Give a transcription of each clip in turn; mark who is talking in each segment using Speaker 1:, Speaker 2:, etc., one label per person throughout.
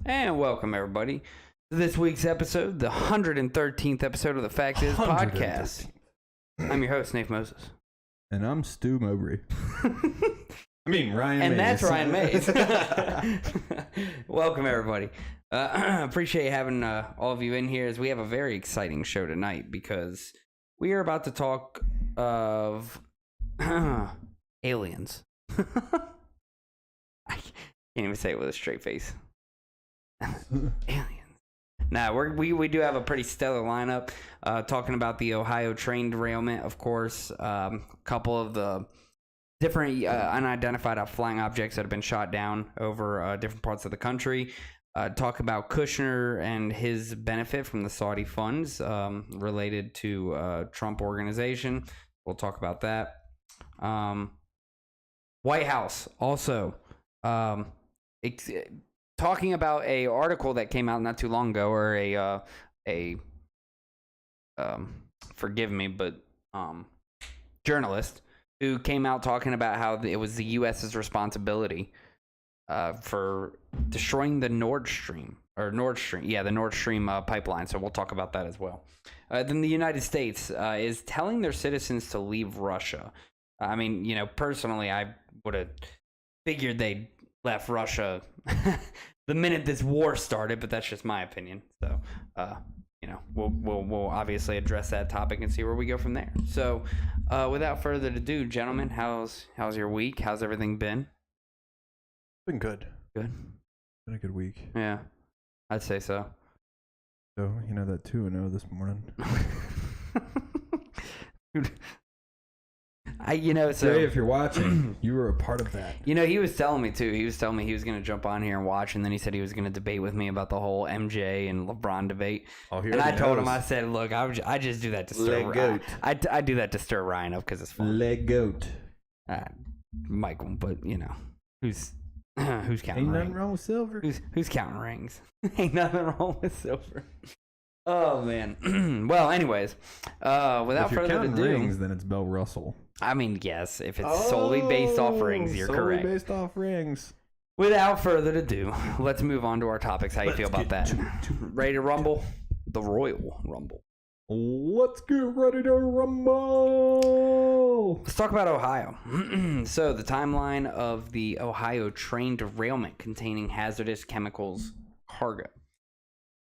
Speaker 1: And welcome, everybody, to this week's episode, the 113th episode of the Fact Is podcast. I'm your host, Nate Moses.
Speaker 2: And I'm Stu Mowbray. Ryan Mays.
Speaker 1: And that's Ryan Mays. Welcome, everybody. Appreciate having all of you in here as we have a very exciting show tonight because we are about to talk of aliens. I can't even say it with a straight face. Aliens. Nah, we do have a pretty stellar lineup. Talking about the Ohio train derailment, of course. A couple of the different unidentified flying objects that have been shot down over different parts of the country. Talk about Kushner and his benefit from the Saudi funds related to Trump organization. We'll talk about that. White House also talking about a article that came out not too long ago, or forgive me, but journalist who came out talking about how it was the U.S.'s responsibility for destroying the Nord Stream pipeline. So we'll talk about that as well. Then the United States is telling their citizens to leave Russia. I mean, personally, I would have figured they left Russia the minute this war started, but that's just my opinion. So, we'll obviously address that topic and see where we go from there. So, without further ado, gentlemen, how's your week? How's everything been?
Speaker 2: Been good.
Speaker 1: Good.
Speaker 2: Been a good week.
Speaker 1: Yeah, I'd say so.
Speaker 2: So, that 2-0 this morning. Jay, if you're watching, you were a part of that.
Speaker 1: He was telling me too. He was telling me he was going to jump on here and watch, and then he said he was going to debate with me about the whole MJ and LeBron debate. And I told him, I said, look, I just do that to stir Ryan. I do that to stir Ryan up because it's fun.
Speaker 2: Leg goat.
Speaker 1: Michael, but who's counting?
Speaker 2: Ain't nothing wrong with silver.
Speaker 1: Who's counting rings? Ain't nothing wrong with silver. Oh man. Well, anyways, without further ado,
Speaker 2: rings, then it's Bill Russell.
Speaker 1: I mean, yes, if it's solely based off rings, you're correct.
Speaker 2: Solely based off rings.
Speaker 1: Without further ado, let's move on to our topics. How you feel about that? Ready to rumble? The Royal Rumble.
Speaker 2: Let's get ready to rumble.
Speaker 1: Let's talk about Ohio. So, the timeline of the Ohio train derailment containing hazardous chemicals cargo.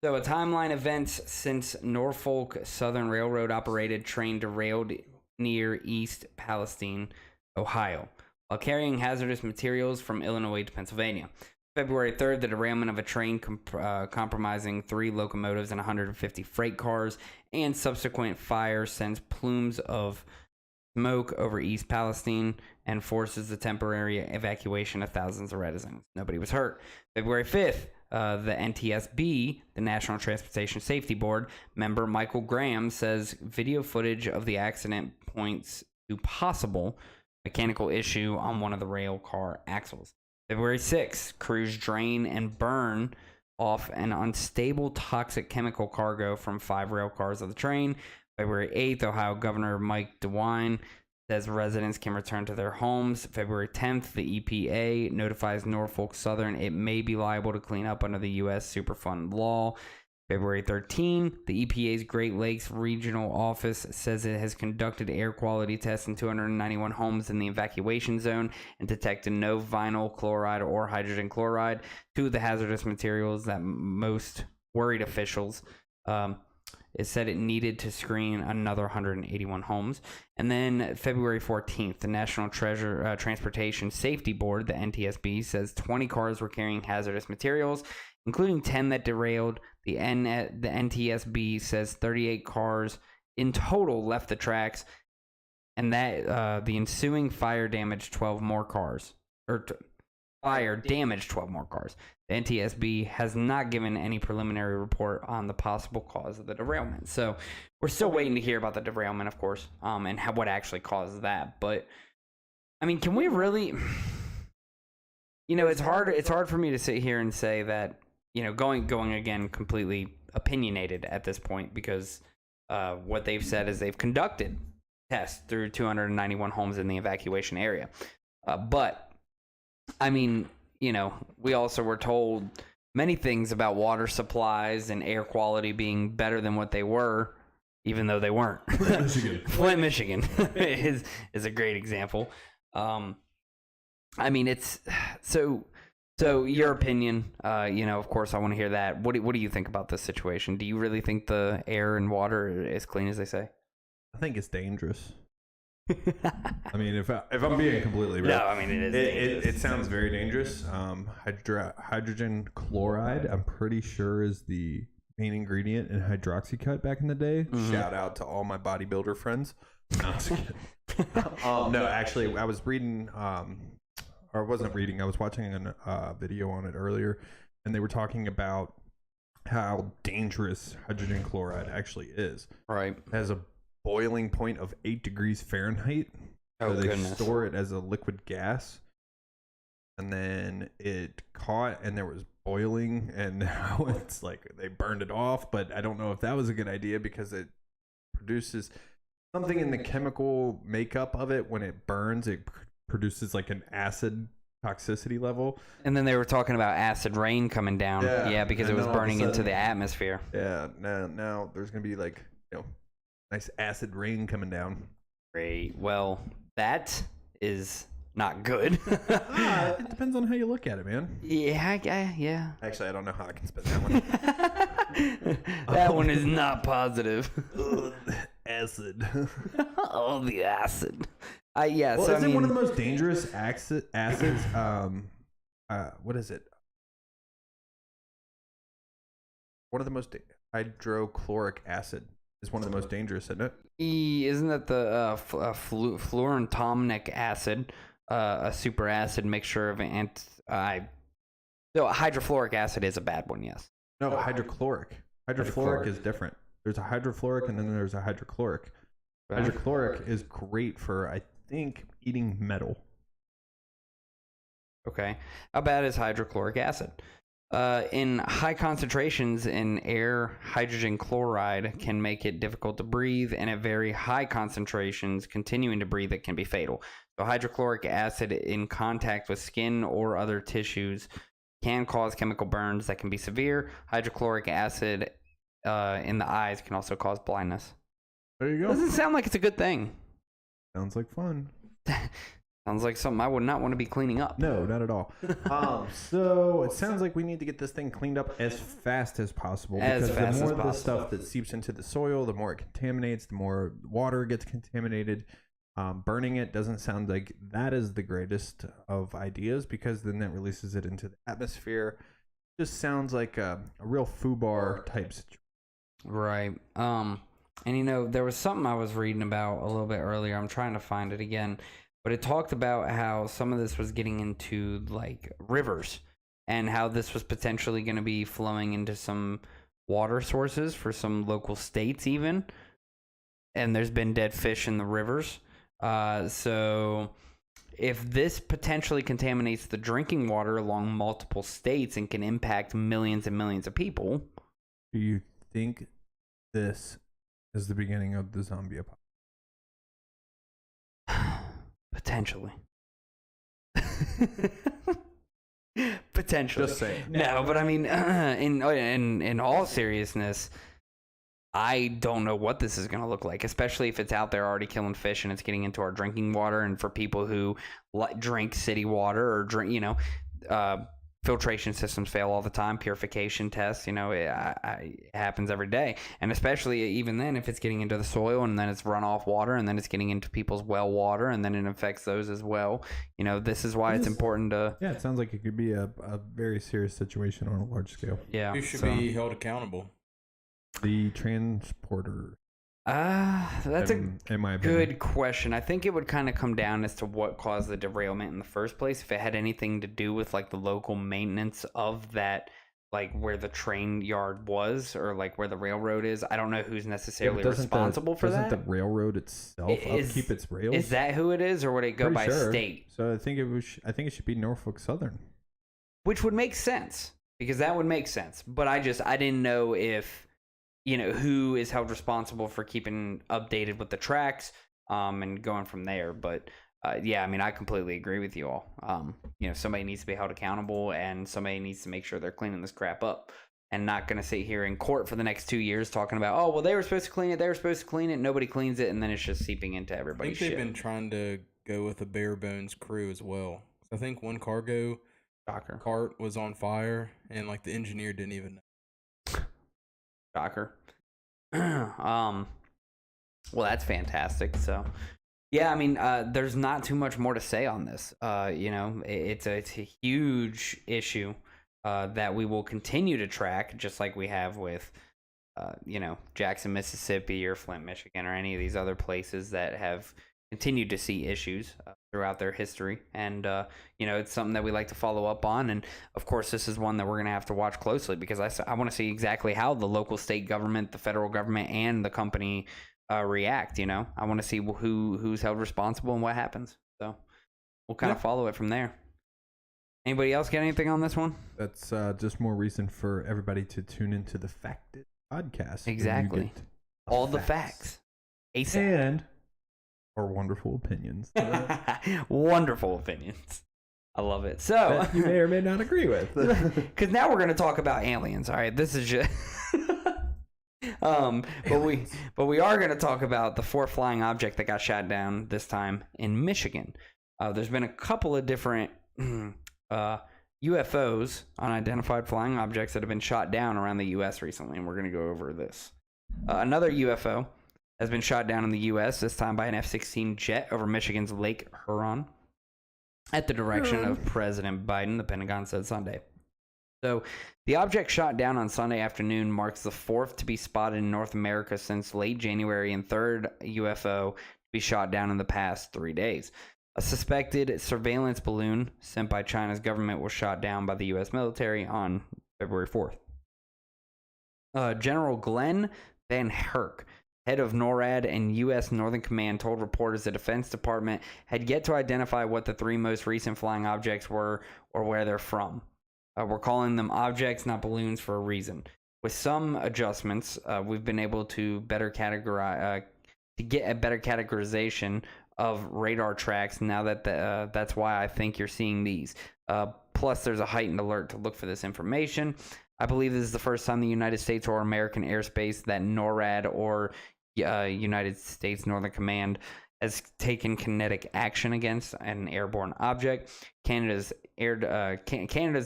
Speaker 1: So, a timeline events since Norfolk Southern Railroad operated train derailed near East Palestine, Ohio, while carrying hazardous materials from Illinois to Pennsylvania. February 3rd, the derailment of a train compromising 3 locomotives and 150 freight cars and subsequent fire sends plumes of smoke over East Palestine and forces the temporary evacuation of thousands of residents. Nobody was hurt. February 5th, the NTSB, the National Transportation Safety Board, member Michael Graham says video footage of the accident points to possible mechanical issue on one of the rail car axles. February 6th, crews drain and burn off an unstable toxic chemical cargo from 5 rail cars of the train. February 8th, Ohio Governor Mike DeWine says residents can return to their homes. February 10th, the EPA notifies Norfolk Southern it may be liable to clean up under the U.S. Superfund law. February 13th, the EPA's Great Lakes Regional Office says it has conducted air quality tests in 291 homes in the evacuation zone and detected no vinyl chloride or hydrogen chloride, 2 of the hazardous materials that most worried officials. It said it needed to screen another 181 homes. And then February 14th, the National Transportation Safety Board, the NTSB, says 20 cars were carrying hazardous materials, including 10 that derailed. The NTSB says 38 cars in total left the tracks, and that the ensuing fire damaged 12 more cars. Fire damaged 12 more cars. The NTSB has not given any preliminary report on the possible cause of the derailment. So we're still waiting to hear about the derailment, of course, and what actually caused that. But I mean, can we really? It's hard for me to sit here and say that. Going again completely opinionated at this point because what they've said is they've conducted tests through 291 homes in the evacuation area. But I mean, we also were told many things about water supplies and air quality being better than what they were, even though they weren't. Flint, Michigan is a great example. I mean, it's so your opinion, of course I want to hear that. What do you think about this situation? Do you really think the air and water is clean as they say?
Speaker 2: I think it's dangerous. I mean, if I'm being completely real,
Speaker 1: no, I mean it is.
Speaker 2: It sounds very dangerous. Hydrogen chloride, I'm pretty sure, is the main ingredient in Hydroxycut back in the day. Mm-hmm. Shout out to all my bodybuilder friends. No, I'm just kidding. No, actually, I was reading, or I wasn't reading. I was watching a video on it earlier, and they were talking about how dangerous hydrogen chloride actually is.
Speaker 1: Right.
Speaker 2: It has a boiling point of 8 degrees Fahrenheit.
Speaker 1: Oh,
Speaker 2: so they
Speaker 1: goodness.
Speaker 2: store it as a liquid gas, and then it caught and there was boiling, and now it's like they burned it off. But I don't know if that was a good idea because it produces something in the chemical makeup of it. When it burns, it produces like an acid toxicity level.
Speaker 1: And then they were talking about acid rain coming down. Yeah, because it was burning into the atmosphere.
Speaker 2: Yeah, now there's gonna be like, nice acid rain coming down.
Speaker 1: Great. Well, that is not good.
Speaker 2: It depends on how you look at it, man.
Speaker 1: Yeah.
Speaker 2: Actually, I don't know how I can spin that one.
Speaker 1: That one is not positive.
Speaker 2: Acid.
Speaker 1: Oh, the acid.
Speaker 2: Well, so, isn't one of the most dangerous acids? What is it? One of the most hydrochloric acid is one of the most dangerous, isn't it?
Speaker 1: Isn't that the fluorantonic acid, a super acid mixture of so hydrofluoric acid is a bad one, yes.
Speaker 2: No, hydrochloric. Hydrofluoric is different. There's a hydrofluoric and then there's a hydrochloric. Hydrochloric is great for, I think, eating metal.
Speaker 1: Okay. How bad is hydrochloric acid? In high concentrations in air, hydrogen chloride can make it difficult to breathe, and at very high concentrations, continuing to breathe it can be fatal. So hydrochloric acid in contact with skin or other tissues can cause chemical burns that can be severe. Hydrochloric acid in the eyes can also cause blindness.
Speaker 2: There you go.
Speaker 1: Doesn't sound like it's a good thing.
Speaker 2: Sounds like fun.
Speaker 1: Sounds like something I would not want to be cleaning up.
Speaker 2: No, not at all. So it sounds like we need to get this thing cleaned up as fast as possible. Because the more the stuff that seeps into the soil, the more it contaminates, the more water gets contaminated. Burning it doesn't sound like that is the greatest of ideas, because then that releases it into the atmosphere. Just sounds like a real FUBAR type situation.
Speaker 1: Right. And there was something I was reading about a little bit earlier. I'm trying to find it again. But it talked about how some of this was getting into like rivers, and how this was potentially going to be flowing into some water sources for some local states even. And there's been dead fish in the rivers. So if this potentially contaminates the drinking water along multiple states and can impact millions and millions of people.
Speaker 2: Do you think this is the beginning of the zombie apocalypse?
Speaker 1: Potentially. Potentially.
Speaker 2: Just saying.
Speaker 1: No, but I mean, in all seriousness, I don't know what this is going to look like, especially if it's out there already killing fish and it's getting into our drinking water. And for people who drink city water or drink, filtration systems fail all the time. Purification tests, it happens every day. And especially even then, if it's getting into the soil and then it's runoff water and then it's getting into people's well water and then it affects those as well. This is why it's important to...
Speaker 2: Yeah, it sounds like it could be a very serious situation on a large scale.
Speaker 1: Yeah.
Speaker 3: Who should be held accountable?
Speaker 2: The transporter.
Speaker 1: That's
Speaker 2: in my opinion.
Speaker 1: Good question. I think it would kind of come down as to what caused the derailment in the first place. If it had anything to do with like the local maintenance of that, like where the train yard was or like where the railroad is. I don't know who's necessarily responsible for that.
Speaker 2: Doesn't the railroad itself upkeep its rails?
Speaker 1: Is that who it is, or would it go by state?
Speaker 2: So I think it should be Norfolk Southern.
Speaker 1: Which would make sense, because that would make sense. But I didn't know if who is held responsible for keeping updated with the tracks and going from there. But yeah, I mean, I completely agree with you all. Somebody needs to be held accountable, and somebody needs to make sure they're cleaning this crap up, and not going to sit here in court for the next 2 years talking about, oh, well, they were supposed to clean it, nobody cleans it, and then it's just seeping into
Speaker 3: I
Speaker 1: everybody's
Speaker 3: think they've
Speaker 1: shit.
Speaker 3: been trying to go with a bare bones crew as well. I think one cargo
Speaker 1: Shocker.
Speaker 3: cart was on fire, and like the engineer didn't even know.
Speaker 1: Shocker. Well, that's fantastic. So, yeah, I mean, there's not too much more to say on this. It's a huge issue that we will continue to track, just like we have with, Jackson, Mississippi, or Flint, Michigan, or any of these other places that have continued to see issues throughout their history. And, it's something that we like to follow up on. And, of course, this is one that we're going to have to watch closely, because I want to see exactly how the local state government, the federal government, and the company react. I want to see who's held responsible and what happens. So we'll kind of follow it from there. Anybody else get anything on this one?
Speaker 2: That's just more reason for everybody to tune into the Fact It podcast.
Speaker 1: Exactly. All the facts. ASAP.
Speaker 2: And our wonderful opinions.
Speaker 1: Wonderful opinions. I love it. So
Speaker 2: That you may or may not agree with.
Speaker 1: because now we're going to talk about aliens. All right, this is just but we are going to talk about the fourth flying object that got shot down, this time in Michigan. There's been a couple of different UFOs, unidentified flying objects, that have been shot down around the U.S. recently, and we're going to go over this. Another UFO has been shot down in the U.S., this time by an F-16 jet over Michigan's Lake Huron at the direction of President Biden, the Pentagon said Sunday. So the object shot down on Sunday afternoon marks the fourth to be spotted in North America since late January, and third UFO to be shot down in the past 3 days. A suspected surveillance balloon sent by China's government was shot down by the U.S. military on February 4th. General Glenn Van Herk, head of NORAD and U.S. Northern Command, told reporters the Defense Department had yet to identify what the three most recent flying objects were or where they're from. We're calling them objects, not balloons, for a reason. With some adjustments, we've been able to better categorize, to get a better categorization of radar tracks. Now that that's why I think you're seeing these. Plus, there's a heightened alert to look for this information. I believe this is the first time the United States or American airspace that NORAD or United States Northern Command has taken kinetic action against an airborne object. Canada's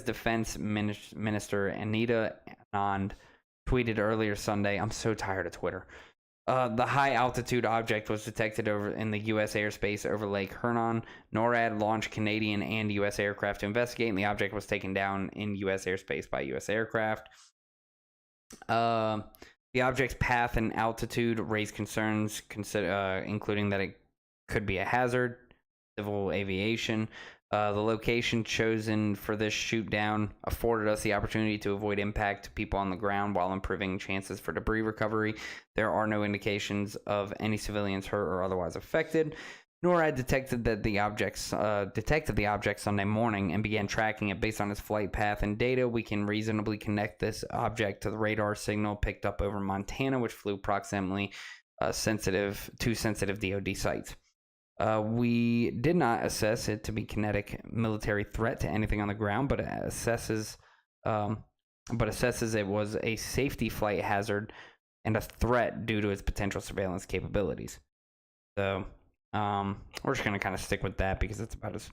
Speaker 1: defense minister Anita Anand tweeted earlier Sunday, I'm so tired of Twitter. The high altitude object was detected over in the U.S. airspace over Lake Huron. NORAD launched Canadian and U.S. aircraft to investigate, and the object was taken down in U.S. airspace by U.S. aircraft. The object's path and altitude raised concerns, including that it could be a hazard, civil aviation. The location chosen for this shoot down afforded us the opportunity to avoid impact to people on the ground while improving chances for debris recovery. There are no indications of any civilians hurt or otherwise affected. NORAD detected the object Sunday morning and began tracking it based on its flight path and data. We can reasonably connect this object to the radar signal picked up over Montana, which flew proximately sensitive DoD sites. We did not assess it to be kinetic military threat to anything on the ground, but assesses it was a safety flight hazard and a threat due to its potential surveillance capabilities. So we're just gonna kind of stick with that because it's about as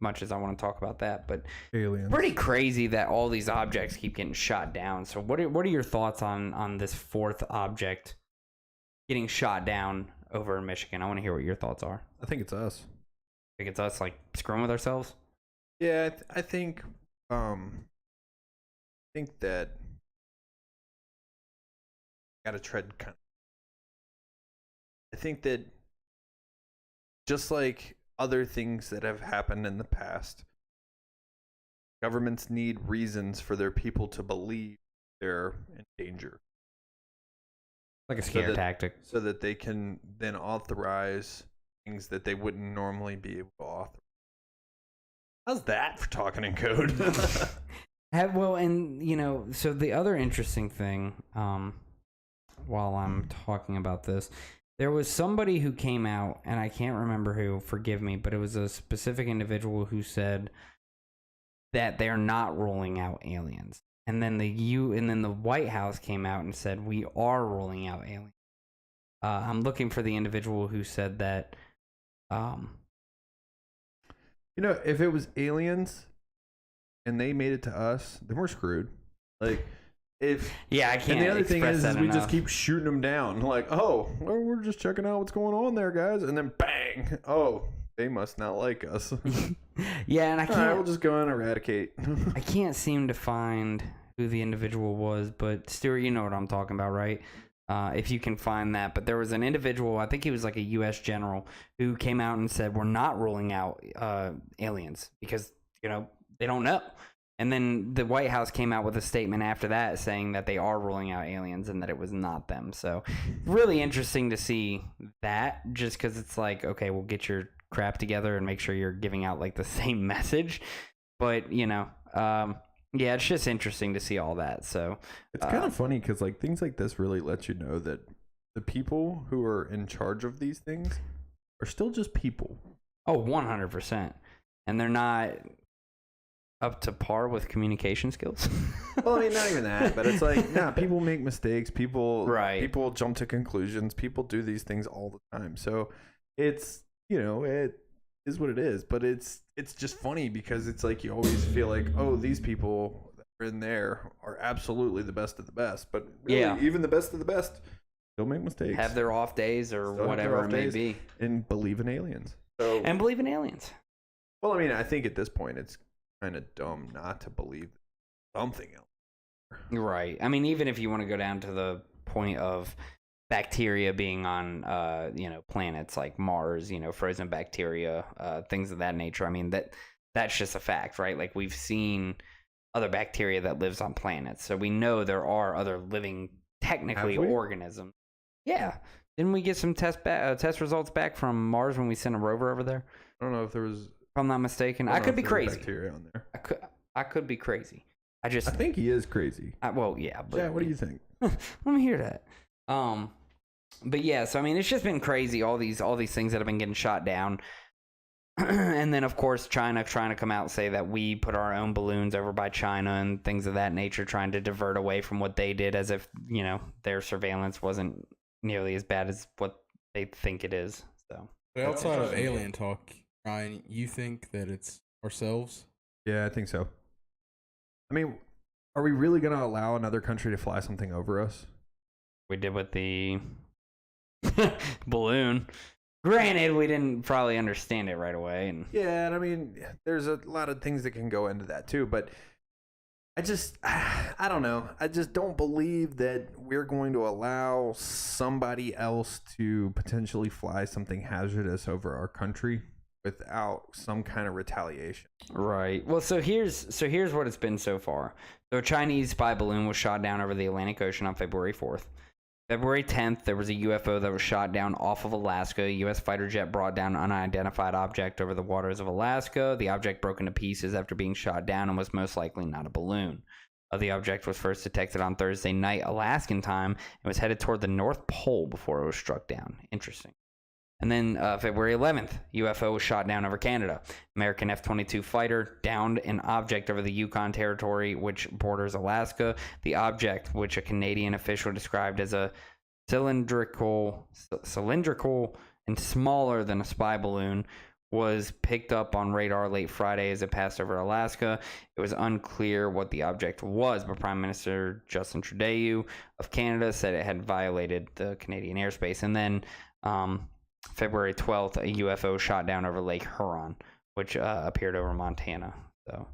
Speaker 1: much as I want to talk about that. But
Speaker 2: Aliens.
Speaker 1: Pretty crazy that all these objects keep getting shot down. So what are your thoughts on this fourth object getting shot down over in Michigan? I want to hear what your thoughts are.
Speaker 2: I think it's us.
Speaker 1: Think it's us, like, screwing with ourselves?
Speaker 2: Yeah, I think that gotta tread kind of. I think that just like other things that have happened in the past, governments need reasons for their people to believe they're in danger.
Speaker 1: Like a scare tactic.
Speaker 2: So that they can then authorize things that they wouldn't normally be able to authorize. How's that for talking in code?
Speaker 1: Well, and, so the other interesting thing, while I'm talking about this, There was somebody who came out, and I can't remember who, forgive me, but it was a specific individual who said that they're not ruling out aliens. And then the White House came out and said, we are ruling out aliens. I'm looking for the individual who said that.
Speaker 2: If it was aliens and they made it to us, then we're screwed. Like, I can't.
Speaker 1: And
Speaker 2: the other thing is we
Speaker 1: enough.
Speaker 2: just keep shooting them down. Like, oh, well, we're just checking out what's going on there, guys, and then bang, oh, they must not like us.
Speaker 1: Yeah, and I can't.
Speaker 2: All right, we'll just go and eradicate.
Speaker 1: I can't seem to find who the individual was, but Stuart, you know what I'm talking about, right? If you can find that. But there was an individual, I think he was like a U.S. general, who came out and said, we're not ruling out aliens because, they don't know. And then the White House came out with a statement after that saying that they are ruling out aliens and that it was not them. So really interesting to see that, just because it's like, okay, we'll get your crap together and make sure you're giving out like the same message. But, yeah, it's just interesting to see all that. So
Speaker 2: it's kind of funny because like things like this really let you know that the people who are in charge of these things are still just people.
Speaker 1: Oh, 100%. And they're not up to par with communication skills.
Speaker 2: Well, I mean, not even that, but it's like, people make mistakes. People jump to conclusions. People do these things all the time. So it's, it is what it is. But it's just funny because it's like you always feel like, oh, these people that are in there are absolutely the best of the best. But really, even the best of the best still make mistakes.
Speaker 1: Have their off days or whatever it may be.
Speaker 2: And believe in aliens.
Speaker 1: And believe in aliens.
Speaker 2: Well, I mean, I think at this point it's kind of dumb not to believe something else.
Speaker 1: Right. I mean, even if you want to go down to the point of bacteria being on, planets like Mars, frozen bacteria, things of that nature. I mean, that's just a fact, right? Like we've seen other bacteria that lives on planets. So we know there are other living, technically, organisms. Yeah. Didn't we get some test results back from Mars when we sent a rover over there?
Speaker 2: I don't know if there was...
Speaker 1: If I'm not mistaken, I could be crazy.
Speaker 2: Bacteria on there.
Speaker 1: I could be crazy. I
Speaker 2: think he is crazy.
Speaker 1: Well, yeah. But,
Speaker 2: yeah. What do you think?
Speaker 1: Let me hear that. But yeah. So I mean, it's just been crazy. All these things that have been getting shot down, and then of course China trying to come out and say that we put our own balloons over by China and things of that nature, trying to divert away from what they did, as if their surveillance wasn't nearly as bad as what they think it is. So
Speaker 3: outside of alien talk, Ryan, you think that it's ourselves?
Speaker 2: Yeah, I think so. I mean, are we really going to allow another country to fly something over us?
Speaker 1: We did with the balloon. Granted, we didn't probably understand it right away.
Speaker 2: Yeah, and I mean, there's a lot of things that can go into that too, but I don't know. I just don't believe that we're going to allow somebody else to potentially fly something hazardous over our country without some kind of retaliation.
Speaker 1: Right. Well, so here's what it's been so far. So a Chinese spy balloon was shot down over the Atlantic Ocean on February 4th. February 10th, there was a UFO that was shot down off of Alaska. A U.S. fighter jet brought down an unidentified object over the waters of Alaska. The object broke into pieces after being shot down and was most likely not a balloon. The object was first detected on Thursday night, Alaskan time, and was headed toward the North Pole before it was struck down. Interesting. And then February 11th, UFO was shot down over Canada. American F-22 fighter downed an object over the Yukon Territory, which borders Alaska. The object, which a Canadian official described as a cylindrical and smaller than a spy balloon, was picked up on radar late Friday as it passed over Alaska. It was unclear what the object was, but Prime Minister Justin Trudeau of Canada said it had violated the Canadian airspace. And then February 12th, a UFO shot down over Lake Huron, which appeared over Montana. So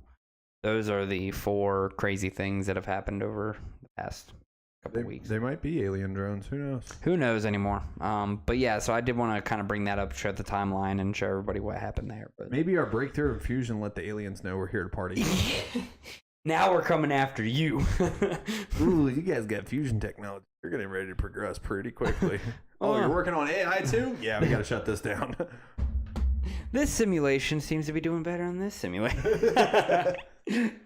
Speaker 1: those are the 4 crazy things that have happened over the past couple weeks.
Speaker 2: They might be alien drones. Who knows?
Speaker 1: Who knows anymore? But yeah, so I did want to kind of bring that up, show the timeline, and show everybody what happened there. But
Speaker 2: maybe our breakthrough in fusion let the aliens know we're here to party.
Speaker 1: Now we're coming after you.
Speaker 2: Ooh, you guys got fusion technology. You're getting ready to progress pretty quickly. Oh, you're working on AI too? Yeah, we got to shut this down.
Speaker 1: This simulation seems to be doing better than this simulation.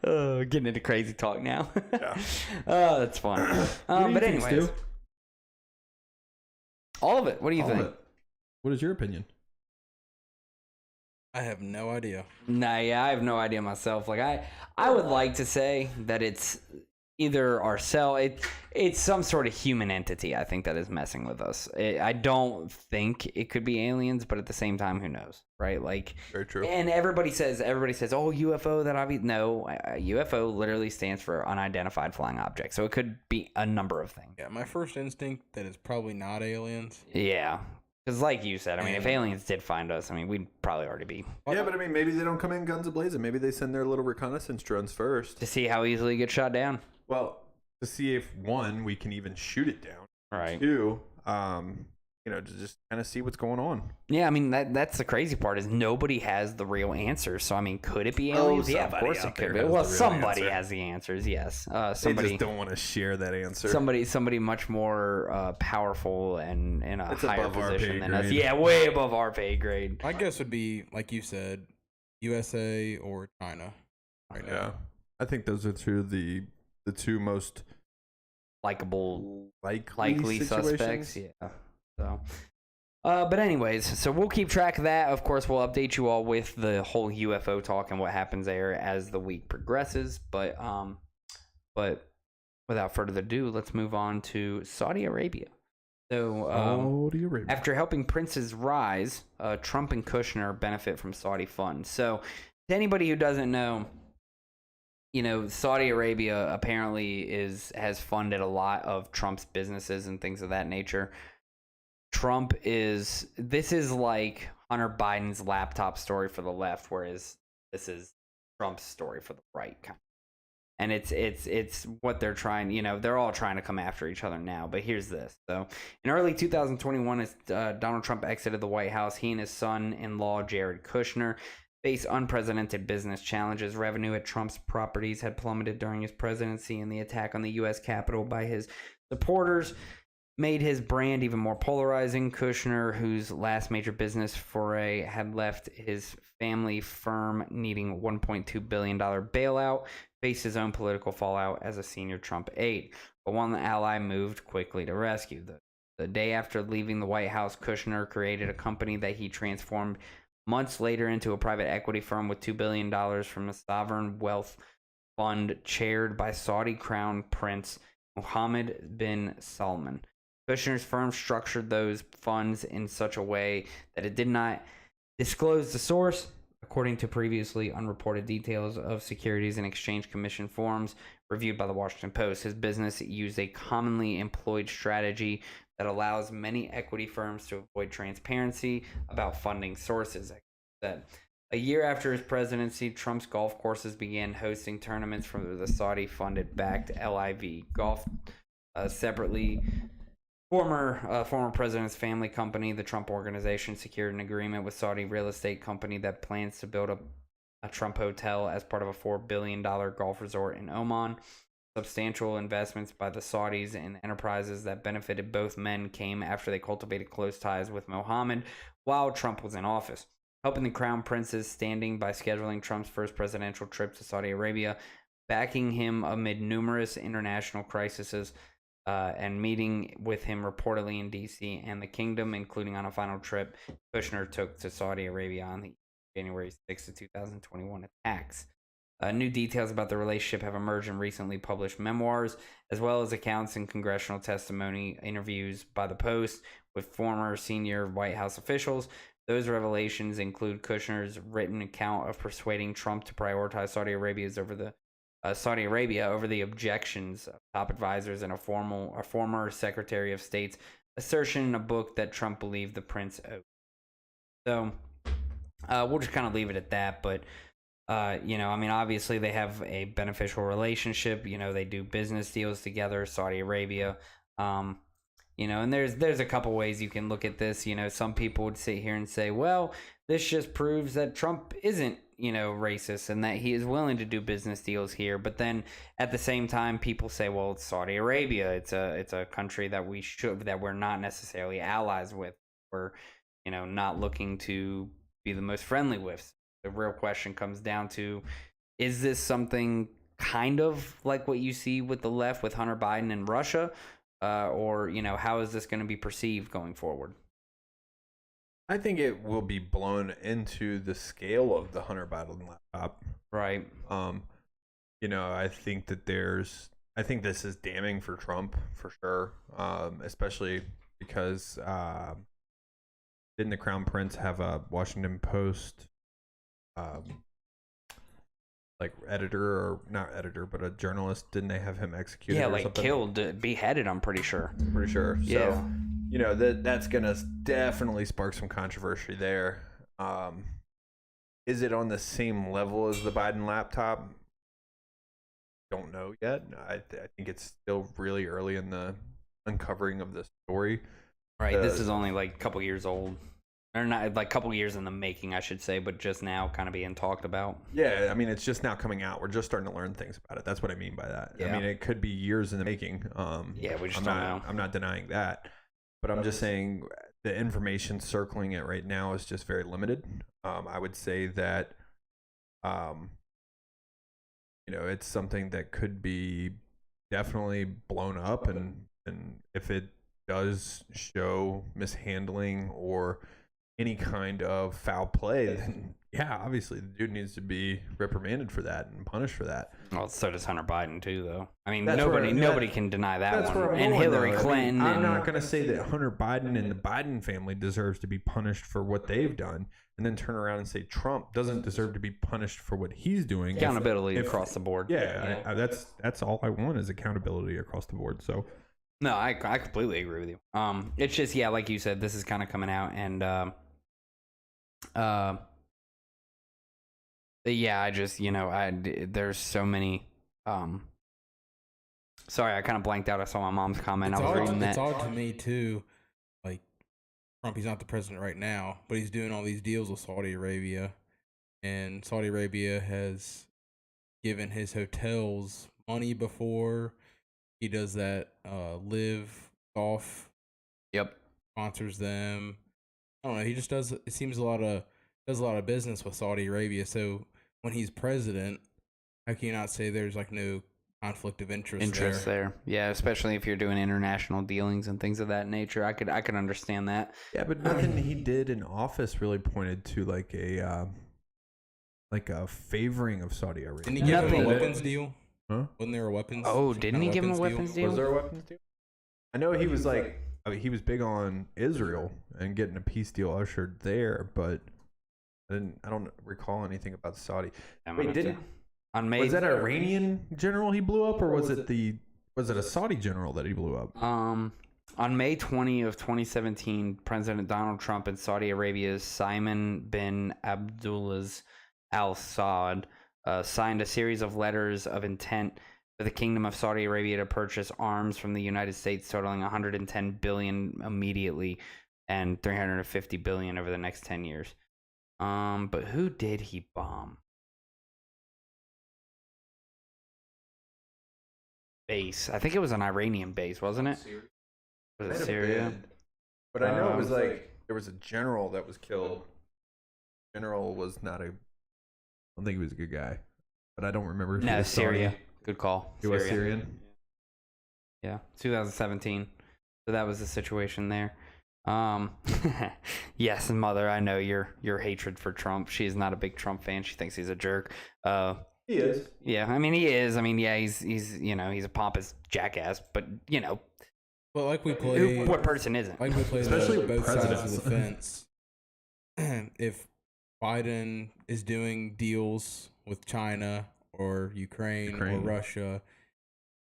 Speaker 1: Oh, getting into crazy talk now. Yeah. Oh, that's fun. But anyways. All of it. What do you
Speaker 2: All of
Speaker 1: think?
Speaker 2: it. What is your opinion?
Speaker 3: I have no idea.
Speaker 1: Nah, yeah, I have no idea myself. Like I would like to say that it's either ourselves. It's some sort of human entity. I think that is messing with us. I don't think it could be aliens, but at the same time, who knows, right? Like,
Speaker 2: Very true.
Speaker 1: and everybody says, oh, UFO. That obvious. No, UFO literally stands for unidentified flying object. So it could be a number of things.
Speaker 3: Yeah, my first instinct that it's probably not aliens.
Speaker 1: Yeah. Because like you said, I mean, if
Speaker 3: And-
Speaker 1: aliens did find us, I mean, we'd probably already be.
Speaker 2: Yeah, but I mean, maybe they don't come in guns a-blazing. Maybe they send their little reconnaissance drones first.
Speaker 1: To see how easily it gets shot down.
Speaker 2: Well, to see if one, we can even shoot it down.
Speaker 1: Right.
Speaker 2: Two, to just kind of see what's going on.
Speaker 1: Yeah, I mean, that's the crazy part is nobody has the real answers. So, I mean, could it be aliens? Yeah, of
Speaker 2: somebody
Speaker 1: course
Speaker 2: out
Speaker 1: it could
Speaker 2: there
Speaker 1: be.
Speaker 2: has
Speaker 1: Well,
Speaker 2: the real
Speaker 1: somebody
Speaker 2: answer.
Speaker 1: has the answers, yes.
Speaker 2: They
Speaker 1: Somebody
Speaker 2: just don't want to share that answer.
Speaker 1: somebody much more powerful and in a
Speaker 2: It's
Speaker 1: higher
Speaker 2: above our
Speaker 1: position
Speaker 2: pay
Speaker 1: than us.
Speaker 2: grade.
Speaker 1: Yeah, way above our pay grade.
Speaker 3: My guess would be, like you said, USA or China. Right
Speaker 2: Yeah,
Speaker 3: now.
Speaker 2: I think those are the two most
Speaker 1: Likable,
Speaker 2: likely
Speaker 1: suspects.
Speaker 2: situations.
Speaker 1: Yeah. So, but anyways, so we'll keep track of that. Of course, we'll update you all with the whole UFO talk and what happens there as the week progresses. But without further ado, let's move on to Saudi Arabia. So,
Speaker 2: Saudi Arabia.
Speaker 1: after helping princes rise, Trump and Kushner benefit from Saudi funds. So, to anybody who doesn't know, Saudi Arabia apparently has funded a lot of Trump's businesses and things of that nature. This is like Hunter Biden's laptop story for the left, whereas this is Trump's story for the right kind. And it's what they're trying, they're all trying to come after each other now. But here's this. So in early 2021, as Donald Trump exited the White House, he and his son-in-law, Jared Kushner, face unprecedented business challenges. Revenue at Trump's properties had plummeted during his presidency, and the attack on the U.S. Capitol by his supporters made his brand even more polarizing. Kushner, whose last major business foray had left his family firm needing $1.2 billion bailout, faced his own political fallout as a senior Trump aide. But one ally moved quickly to rescue. The day after leaving the White House, Kushner created a company that he transformed months later into a private equity firm with $2 billion from a sovereign wealth fund chaired by Saudi Crown Prince Mohammed bin Salman. Kushner's firm structured those funds in such a way that it did not disclose the source, according to previously unreported details of Securities and Exchange Commission forms reviewed by the Washington Post. His business used a commonly employed strategy that allows many equity firms to avoid transparency about funding sources. A year after his presidency, Trump's golf courses began hosting tournaments from the Saudi-funded backed LIV Golf. Separately, former president's family company, the Trump Organization, secured an agreement with Saudi real estate company that plans to build a Trump hotel as part of a $4 billion golf resort in Oman. Substantial investments by the Saudis in enterprises that benefited both men came after they cultivated close ties with Mohammed while Trump was in office, helping the crown prince's standing by scheduling Trump's first presidential trip to Saudi Arabia, backing him amid numerous international crises, and meeting with him reportedly in D.C. and the kingdom, including on a final trip Kushner took to Saudi Arabia on the January 6, 2021 attacks. New details about the relationship have emerged in recently published memoirs, as well as accounts and congressional testimony interviews by the Post with former senior White House officials. Those revelations include Kushner's written account of persuading Trump to prioritize Saudi Arabia over the objections of top advisors and a former Secretary of State's assertion in a book that Trump believed the prince owed. So we'll just kind of leave it at that. But obviously they have a beneficial relationship. They do business deals together, Saudi Arabia. And there's a couple ways you can look at this. Some people would sit here and say, well, this just proves that Trump isn't, racist and that he is willing to do business deals here. But then at the same time, people say, well, it's Saudi Arabia. It's a country that we're not necessarily allies with. We're, not looking to be the most friendly with. The real question comes down to, is this something kind of like what you see with the left with Hunter Biden and Russia? or how is this going to be perceived going forward?
Speaker 2: I think it will be blown into the scale of the Hunter Biden laptop.
Speaker 1: Right.
Speaker 2: I think I think this is damning for Trump for sure. Especially because didn't the Crown Prince have a Washington Post editor, or not editor, but a journalist? Didn't they have him executed?
Speaker 1: Yeah,
Speaker 2: or
Speaker 1: like
Speaker 2: something?
Speaker 1: killed, beheaded, I'm pretty sure.
Speaker 2: Pretty sure.
Speaker 1: Yeah.
Speaker 2: So, that's gonna definitely spark some controversy there. Is it on the same level as the Biden laptop? Don't know yet. I think it's still really early in the uncovering of the story.
Speaker 1: Right. This is only like a couple years old. Or not, like a couple years in the making, I should say, but just now kind of being talked about.
Speaker 2: Yeah, I mean, it's just now coming out. We're just starting to learn things about it. That's what I mean by that.
Speaker 1: Yeah.
Speaker 2: I mean, it could be years in the making.
Speaker 1: Yeah, we just
Speaker 2: I'm
Speaker 1: don't
Speaker 2: not,
Speaker 1: know.
Speaker 2: I'm not denying that. But I'm just saying the information circling it right now is just very limited. I would say that, it's something that could be definitely blown up. And if it does show mishandling or any kind of foul play, then yeah, obviously the dude needs to be reprimanded for that and punished for that.
Speaker 1: Well, so does Hunter Biden too, though. I mean,
Speaker 2: That's
Speaker 1: nobody can deny that
Speaker 2: That's
Speaker 1: one.
Speaker 2: where I'm
Speaker 1: And
Speaker 2: going,
Speaker 1: Hillary
Speaker 2: though.
Speaker 1: Clinton.
Speaker 2: I'm
Speaker 1: and,
Speaker 2: not going to say that Hunter Biden and the Biden family deserves to be punished for what they've done, and then turn around and say Trump doesn't deserve to be punished for what he's doing.
Speaker 1: accountability across the board.
Speaker 2: Yeah, that's all I want is accountability across the board. So
Speaker 1: No, I completely agree with you. It's just, yeah, like you said, this is kind of coming out, and yeah, I just, there's so many. Sorry, I kind of blanked out. I saw my mom's comment. I was reading that.
Speaker 3: It's odd to me too. Like Trump, he's not the president right now, but he's doing all these deals with Saudi Arabia, and Saudi Arabia has given his hotels money before. He does that. Live Golf.
Speaker 1: Yep.
Speaker 3: Sponsors them. I don't know. He just does. It seems does a lot of business with Saudi Arabia. So when he's president, how can you not say there's like no conflict of interest
Speaker 1: there? Yeah, especially if you're doing international dealings and things of that nature. I could understand that.
Speaker 2: yeah, but nothing he did in office really pointed to like a favoring of Saudi Arabia.
Speaker 3: Didn't he give him
Speaker 1: Nothing.
Speaker 3: a weapons deal?
Speaker 2: Huh?
Speaker 3: Wasn't there a weapons?
Speaker 1: Oh,
Speaker 3: some
Speaker 1: didn't
Speaker 3: kind
Speaker 1: he
Speaker 3: of
Speaker 1: give him a weapons deal?
Speaker 2: Was there a weapons deal? I know he was like, he was big on Israel and getting a peace deal ushered there, but I don't recall anything about Saudi. Wait,
Speaker 1: on May?
Speaker 2: was that an Iranian general he blew up, or was it a Saudi general that he blew up?
Speaker 1: On May 20 of 2017, President Donald Trump and Saudi Arabia's Simon bin Abdulaziz Al Saud signed a series of letters of intent for the Kingdom of Saudi Arabia to purchase arms from the United States, totaling $110 billion immediately and $350 billion over the next 10 years. But who did he bomb? Base. I think it was an Iranian base, wasn't it? Was
Speaker 2: Might
Speaker 1: it
Speaker 2: have
Speaker 1: Syria?
Speaker 2: been. But I know it was like there was a general that was killed. General was not I don't think he was a good guy, but I don't remember. If he
Speaker 1: No,
Speaker 2: was Saudi.
Speaker 1: Syria. Good call.
Speaker 2: He was Syrian.
Speaker 1: Yeah, 2017. So that was the situation there. Yes, mother, I know your hatred for Trump. She is not a big Trump fan. She thinks he's a jerk.
Speaker 2: He is.
Speaker 1: Yeah, I mean he is. I mean, yeah, he's he's a pompous jackass, but
Speaker 3: Well, like we play.
Speaker 1: what person isn't?
Speaker 3: Like we play
Speaker 2: Especially
Speaker 3: both
Speaker 2: with
Speaker 3: sides of
Speaker 2: presidents.
Speaker 3: the fence. If Biden is doing deals with China or Ukraine or
Speaker 2: Ukraine.
Speaker 3: Russia,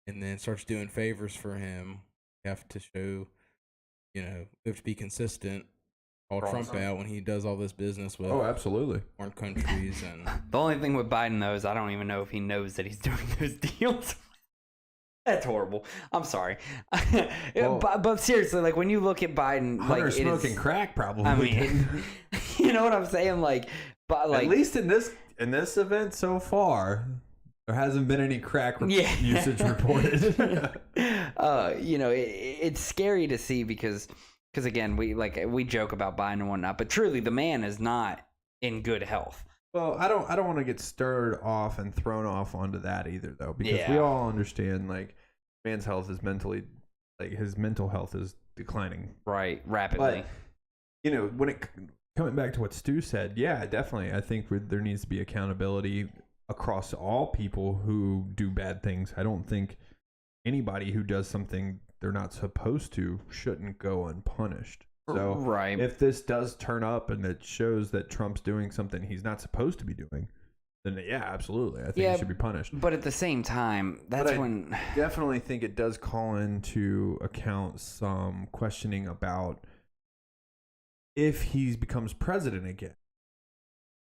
Speaker 3: and then starts doing favors for him, you have to show, we have to be consistent. Call Trump out when he does all this business with
Speaker 2: Oh, absolutely.
Speaker 3: foreign countries, and
Speaker 1: The only thing with Biden though is I don't even know if he knows that he's doing those deals. That's horrible. I'm sorry.
Speaker 2: Well-
Speaker 1: but seriously, like when you look at Biden,
Speaker 2: Hunter
Speaker 1: like it
Speaker 2: smoking
Speaker 1: is,
Speaker 2: crack probably.
Speaker 1: I
Speaker 2: didn't.
Speaker 1: mean, you know what I'm saying? Like, but like
Speaker 2: At least in this event so far, there hasn't been any crack
Speaker 1: Yeah.
Speaker 2: usage reported.
Speaker 1: it's scary to see because again, we joke about Biden and whatnot, but truly the man is not in good health.
Speaker 2: Well, I don't want to get stirred off and thrown off onto that either, though, because we
Speaker 1: Yeah.
Speaker 2: all understand like man's health is mentally like his mental health is declining.
Speaker 1: Right, rapidly.
Speaker 2: But when it coming back to what Stu said, yeah, definitely. I think there needs to be accountability across all people who do bad things. I don't think anybody who does something they're not supposed to shouldn't go unpunished. So
Speaker 1: right.
Speaker 2: if this does turn up and it shows that Trump's doing something he's not supposed to be doing, then yeah, absolutely. I think he should be punished.
Speaker 1: But at the same time, that's when
Speaker 2: definitely think it does call into account some questioning about if he becomes president again,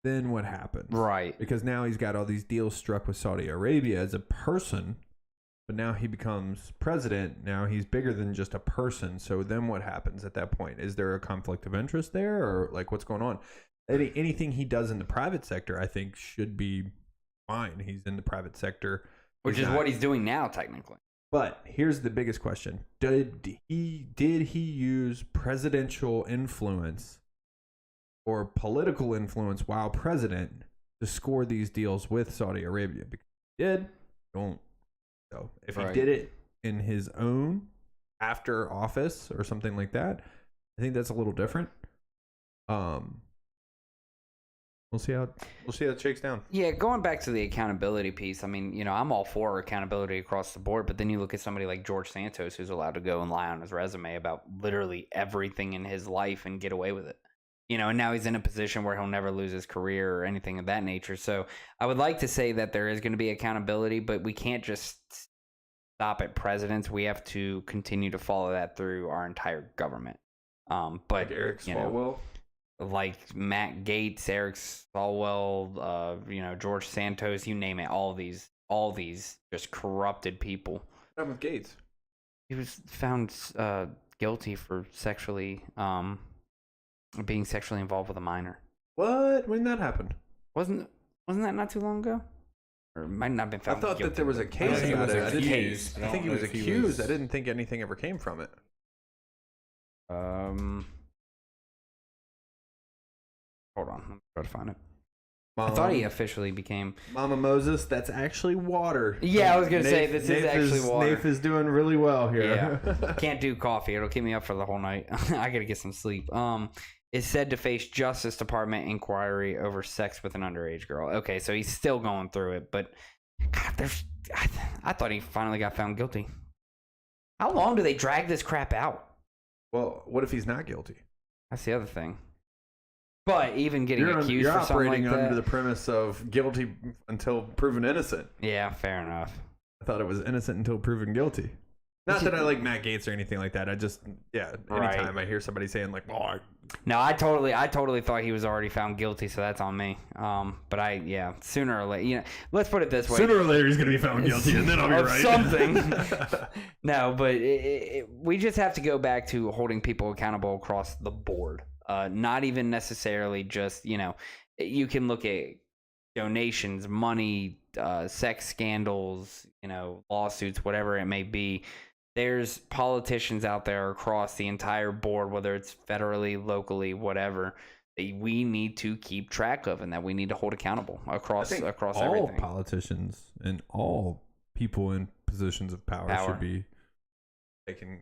Speaker 2: then what happens?
Speaker 1: Right.
Speaker 2: Because now he's got all these deals struck with Saudi Arabia as a person, but now he becomes president. Now he's bigger than just a person. So then what happens at that point? Is there a conflict of interest there, or like what's going on? Anything he does in the private sector, I think, should be fine. He's in the private sector.
Speaker 1: Which is what he's doing now, technically.
Speaker 2: But here's the biggest question. Did he use presidential influence or political influence while president to score these deals with Saudi Arabia? Because he did, don't. So if he did it in his own after office or something like that, I think that's a little different. We'll see how it shakes down.
Speaker 1: Yeah, going back to the accountability piece, I mean, I'm all for accountability across the board, but then you look at somebody like George Santos, who's allowed to go and lie on his resume about literally everything in his life and get away with it. And now he's in a position where he'll never lose his career or anything of that nature. So I would like to say that there is going to be accountability, but we can't just stop at presidents. We have to continue to follow that through our entire government. But
Speaker 2: like Eric Swalwell.
Speaker 1: Like Matt Gaetz, Eric Swalwell, George Santos, you name it, all these just corrupted people.
Speaker 2: What happened with Gaetz?
Speaker 1: He was found guilty for being sexually involved with a minor.
Speaker 2: What? When did that happen?
Speaker 1: Wasn't that not too long ago? Or might not have been found
Speaker 2: I thought
Speaker 1: guilty,
Speaker 2: that there was a case about it. I think he was
Speaker 3: if he
Speaker 2: accused. I didn't think anything ever came from it.
Speaker 1: Hold on, I'm trying to find it.
Speaker 2: I
Speaker 1: thought he officially became
Speaker 2: Mama Moses. That's actually water.
Speaker 1: Yeah, I was gonna say this is actually water.
Speaker 2: Nath is doing really well here.
Speaker 1: Yeah, can't do coffee. It'll keep me up for the whole night. I gotta get some sleep. Is said to face Justice Department inquiry over sex with an underage girl. Okay, so he's still going through it, but God, I thought he finally got found guilty. How long do they drag this crap out?
Speaker 2: Well, what if he's not guilty?
Speaker 1: That's the other thing. But even getting accused
Speaker 2: you're
Speaker 1: for something like
Speaker 2: operating
Speaker 1: that,
Speaker 2: under the premise of guilty until proven innocent.
Speaker 1: Yeah, fair enough.
Speaker 2: I thought it was innocent until proven guilty. Not that I like Matt Gaetz or anything like that. I just, anytime I hear somebody saying like, "Oh,"
Speaker 1: no, I totally thought he was already found guilty, so that's on me. But sooner or later, let's put it this way:
Speaker 2: sooner or later he's gonna be found guilty, and then I'll be right.
Speaker 1: Something. No, but we just have to go back to holding people accountable across the board. Not even necessarily just, you can look at donations, money, sex scandals, lawsuits, whatever it may be. There's politicians out there across the entire board, whether it's federally, locally, whatever, that we need to keep track of and that we need to hold accountable across
Speaker 2: all
Speaker 1: everything.
Speaker 2: Politicians and all people in positions of power. Should be taken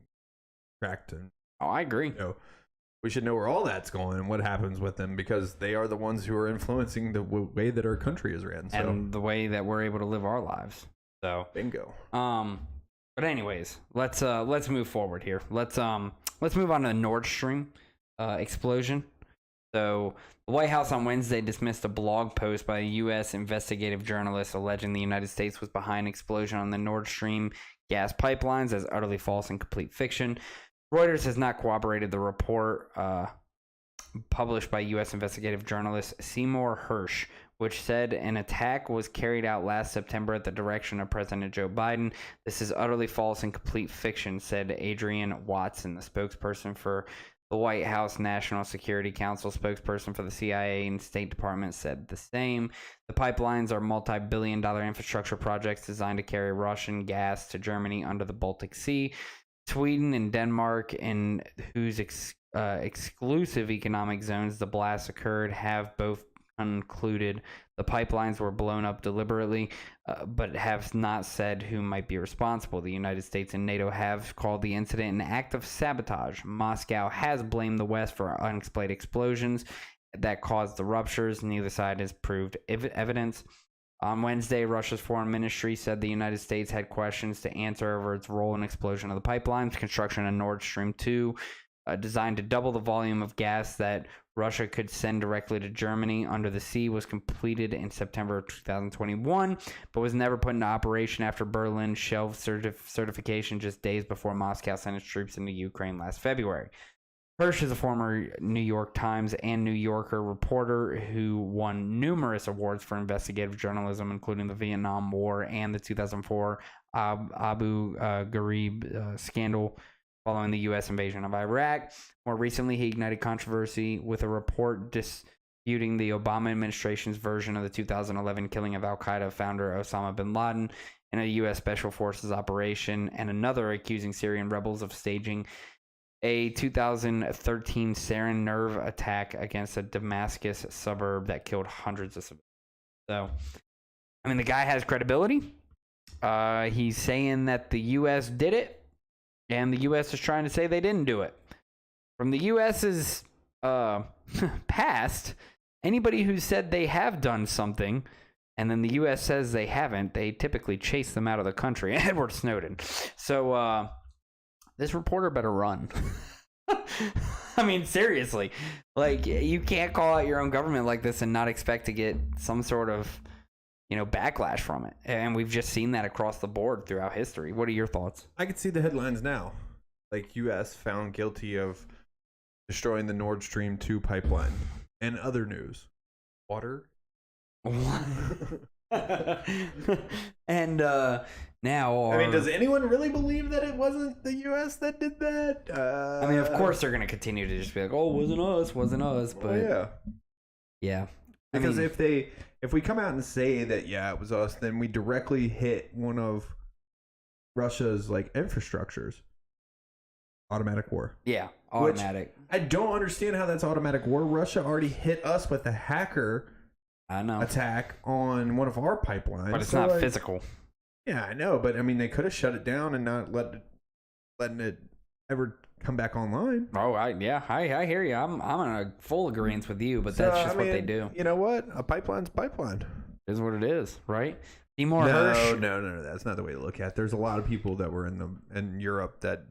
Speaker 2: tracked.
Speaker 1: Oh, I agree.
Speaker 2: We should know where all that's going and what happens with them, because they are the ones who are influencing the way that our country is ran.
Speaker 1: And the way that we're able to live our lives. So
Speaker 2: bingo.
Speaker 1: But anyways, let's move forward here. Let's move on to the Nord Stream explosion. So the White House on Wednesday dismissed a blog post by a U.S. investigative journalist alleging the United States was behind explosion on the Nord Stream gas pipelines as utterly false and complete fiction. Reuters has not corroborated the report published by U.S. investigative journalist Seymour Hersh, which said an attack was carried out last September at the direction of President Joe Biden. This is utterly false and complete fiction, said Adrienne Watson, the spokesperson for the White House National Security Council. Spokesperson for the CIA and State Department said the same. The pipelines are multi-billion-dollar infrastructure projects designed to carry Russian gas to Germany under the Baltic Sea. Sweden and Denmark, in whose exclusive economic zones the blasts occurred, have both concluded the pipelines were blown up deliberately, but have not said who might be responsible. The United States and NATO have called the incident an act of sabotage. Moscow has blamed the West for unexplained explosions that caused the ruptures. Neither side has proved evidence. On Wednesday, Russia's foreign ministry said the United States had questions to answer over its role in the explosion of the pipelines. Construction of Nord Stream 2, designed to double the volume of gas that Russia could send directly to Germany under the sea, was completed in September of 2021, but was never put into operation after Berlin shelved certification just days before Moscow sent its troops into Ukraine last February. Hirsch is a former New York Times and New Yorker reporter who won numerous awards for investigative journalism, including the Vietnam War and the 2004 Abu Ghraib scandal following the U.S. invasion of Iraq. More recently, he ignited controversy with a report disputing the Obama administration's version of the 2011 killing of al-Qaeda founder Osama bin Laden in a U.S. Special Forces operation, and another accusing Syrian rebels of staging a 2013 sarin nerve attack against a Damascus suburb that killed hundreds of civilians. So, I mean, the guy has credibility. He's saying that the U.S. did it, and the U.S. is trying to say they didn't do it. From the U.S.'s past, anybody who said they have done something, and then the U.S. says they haven't, they typically chase them out of the country. Edward Snowden. So, this reporter better run. I mean, seriously. Like, you can't call out your own government like this and not expect to get some sort of, backlash from it. And we've just seen that across the board throughout history. What are your thoughts?
Speaker 2: I can see the headlines now. Like, U.S. found guilty of destroying the Nord Stream 2 pipeline. And other news. Water?
Speaker 1: And now,
Speaker 2: I mean, does anyone really believe that it wasn't the U.S. that did that?
Speaker 1: I mean, of course they're going to continue to just be like, "Oh, wasn't us." But yeah.
Speaker 2: Because if we come out and say that it was us, then we directly hit one of Russia's infrastructures. Automatic war.
Speaker 1: Yeah, automatic.
Speaker 2: Which I don't understand how that's automatic war. Russia already hit us with a hacker.
Speaker 1: I know.
Speaker 2: Attack on one of our pipelines.
Speaker 1: But it's not physical.
Speaker 2: Yeah, I know, but I mean, they could have shut it down and not letting it ever come back online.
Speaker 1: Oh, I hear you. I'm in a full agreement with you, but that's just what they do.
Speaker 2: You know what? A pipeline's a pipeline.
Speaker 1: Is what it is, right? Seymour Hirsch.
Speaker 2: No, that's not the way to look at it. There's a lot of people that were in Europe that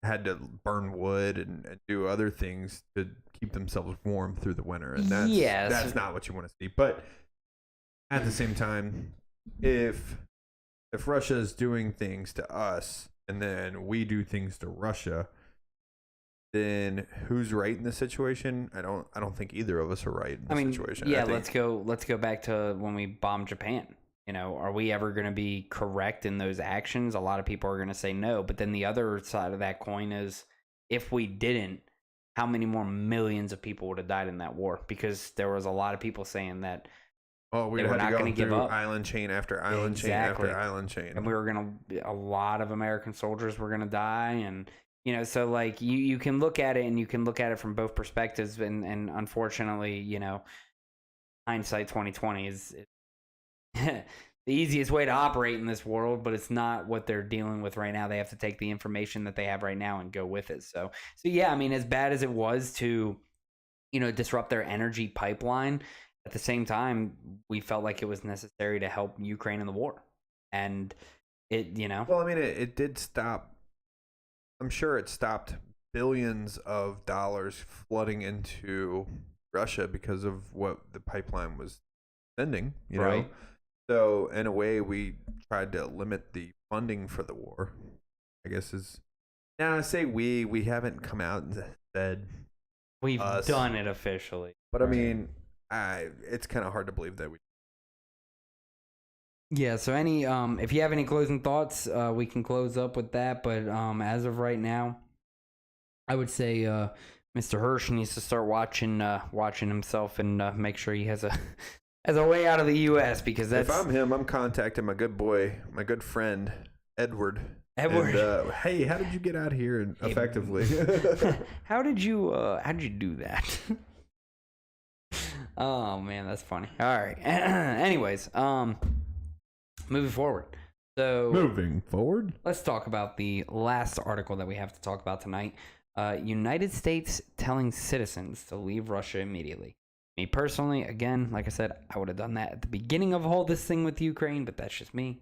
Speaker 2: had to burn wood and do other things to keep themselves warm through the winter, and that's not what you want to see. But at the same time, if Russia is doing things to us and then we do things to Russia, then who's right in the situation? I don't think either of us are right in the situation.
Speaker 1: Yeah, let's go back to when we bombed Japan. Are we ever going to be correct in those actions? A lot of people are going to say no, but then the other side of that coin is, if we didn't, how many more millions of people would have died in that war? Because there was a lot of people saying that
Speaker 2: we were not going to give up. Island chain after island chain after island chain. And
Speaker 1: a lot of American soldiers were going to die. And, so you can look at it, and you can look at it from both perspectives. And unfortunately, hindsight 2020 is the easiest way to operate in this world, but it's not what they're dealing with right now. They have to take the information that they have right now and go with it. So yeah, I mean, as bad as it was to, disrupt their energy pipeline, at the same time, we felt like it was necessary to help Ukraine in the war. And it,
Speaker 2: Well, I mean, it did stop. I'm sure it stopped billions of dollars flooding into Russia because of what the pipeline was sending, you know? So in a way, we tried to limit the funding for the war, I guess is. Now I say we haven't come out and said
Speaker 1: we've done it officially.
Speaker 2: But I mean, it's kind of hard to believe that we.
Speaker 1: Yeah. So if you have any closing thoughts, we can close up with that. But as of right now, I would say Mr. Hirsch needs to start watching himself and make sure he has a way out of the U.S. because that's.
Speaker 2: If I'm him, I'm contacting my good friend Edward. And, hey, how did you get out here effectively?
Speaker 1: How did you do that? Oh man, that's funny. All right. Anyways, moving forward. So
Speaker 2: Moving forward.
Speaker 1: let's talk about the last article that we have to talk about tonight. United States telling citizens to leave Russia immediately. Me personally, again, like I said, I would have done that at the beginning of all this thing with Ukraine, but that's just me.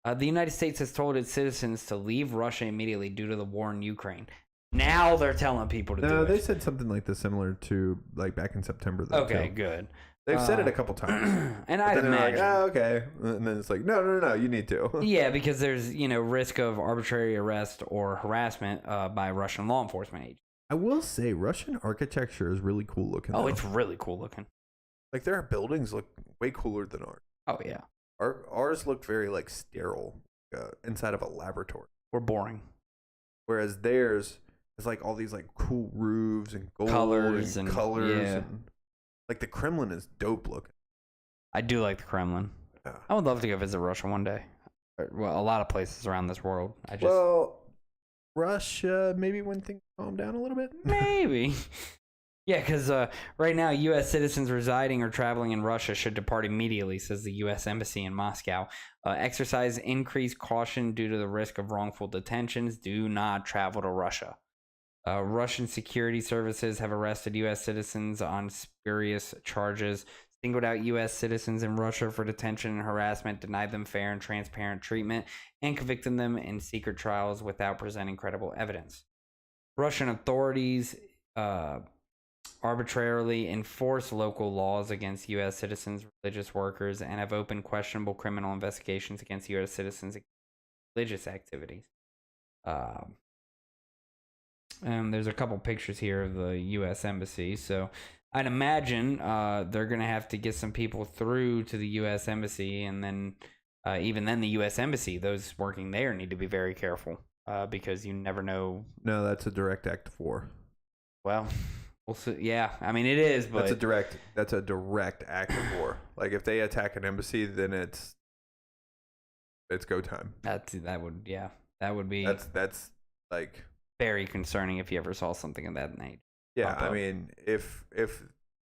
Speaker 1: The United States has told its citizens to leave Russia immediately due to the war in Ukraine. Now they're telling people to do
Speaker 2: No,
Speaker 1: it.
Speaker 2: they said something like this similar to like back in September. Though,
Speaker 1: Okay,
Speaker 2: too.
Speaker 1: good.
Speaker 2: They've said it a couple times.
Speaker 1: And
Speaker 2: But
Speaker 1: I'd
Speaker 2: then they're like,
Speaker 1: imagine.
Speaker 2: oh, okay. And then it's like, no, you need to.
Speaker 1: Yeah, because there's, risk of arbitrary arrest or harassment by Russian law enforcement agents.
Speaker 2: I will say, Russian architecture is really cool looking.
Speaker 1: Oh,
Speaker 2: though.
Speaker 1: it's really cool looking.
Speaker 2: like their buildings look way cooler than ours.
Speaker 1: Oh, yeah.
Speaker 2: Ours looked very like sterile inside of a laboratory,
Speaker 1: We're boring.
Speaker 2: whereas theirs is like all these like cool roofs and gold
Speaker 1: Colors
Speaker 2: and
Speaker 1: and-
Speaker 2: colors
Speaker 1: yeah.
Speaker 2: and like the Kremlin is dope looking.
Speaker 1: I do like the Kremlin.
Speaker 2: Yeah.
Speaker 1: I would love to go visit Russia one day. Well, a lot of places around this world.
Speaker 2: Well, Russia, maybe when things calm down a little bit.
Speaker 1: Maybe. Yeah, because right now, U.S. citizens residing or traveling in Russia should depart immediately, says the U.S. Embassy in Moscow. Exercise increased caution due to the risk of wrongful detentions. Do not travel to Russia. Russian security services have arrested U.S. citizens on spurious charges, singled out U.S. citizens in Russia for detention and harassment, denied them fair and transparent treatment, and convicted them in secret trials without presenting credible evidence. Russian authorities arbitrarily enforce local laws against U.S. citizens, religious workers, and have opened questionable criminal investigations against U.S. citizens' religious activities. And there's a couple pictures here of the U.S. Embassy, so I'd imagine they're going to have to get some people through to the U.S. Embassy, and then even then the U.S. Embassy, those working there need to be very careful because you never know.
Speaker 2: No, that's a direct act of war.
Speaker 1: Well, we'll see. Yeah, I mean it is, but
Speaker 2: That's a direct act of war. Like if they attack an embassy, then it's go time.
Speaker 1: that would be
Speaker 2: That's like
Speaker 1: very concerning if you ever saw something of that nature.
Speaker 2: yeah.
Speaker 1: pop
Speaker 2: I
Speaker 1: up.
Speaker 2: mean, if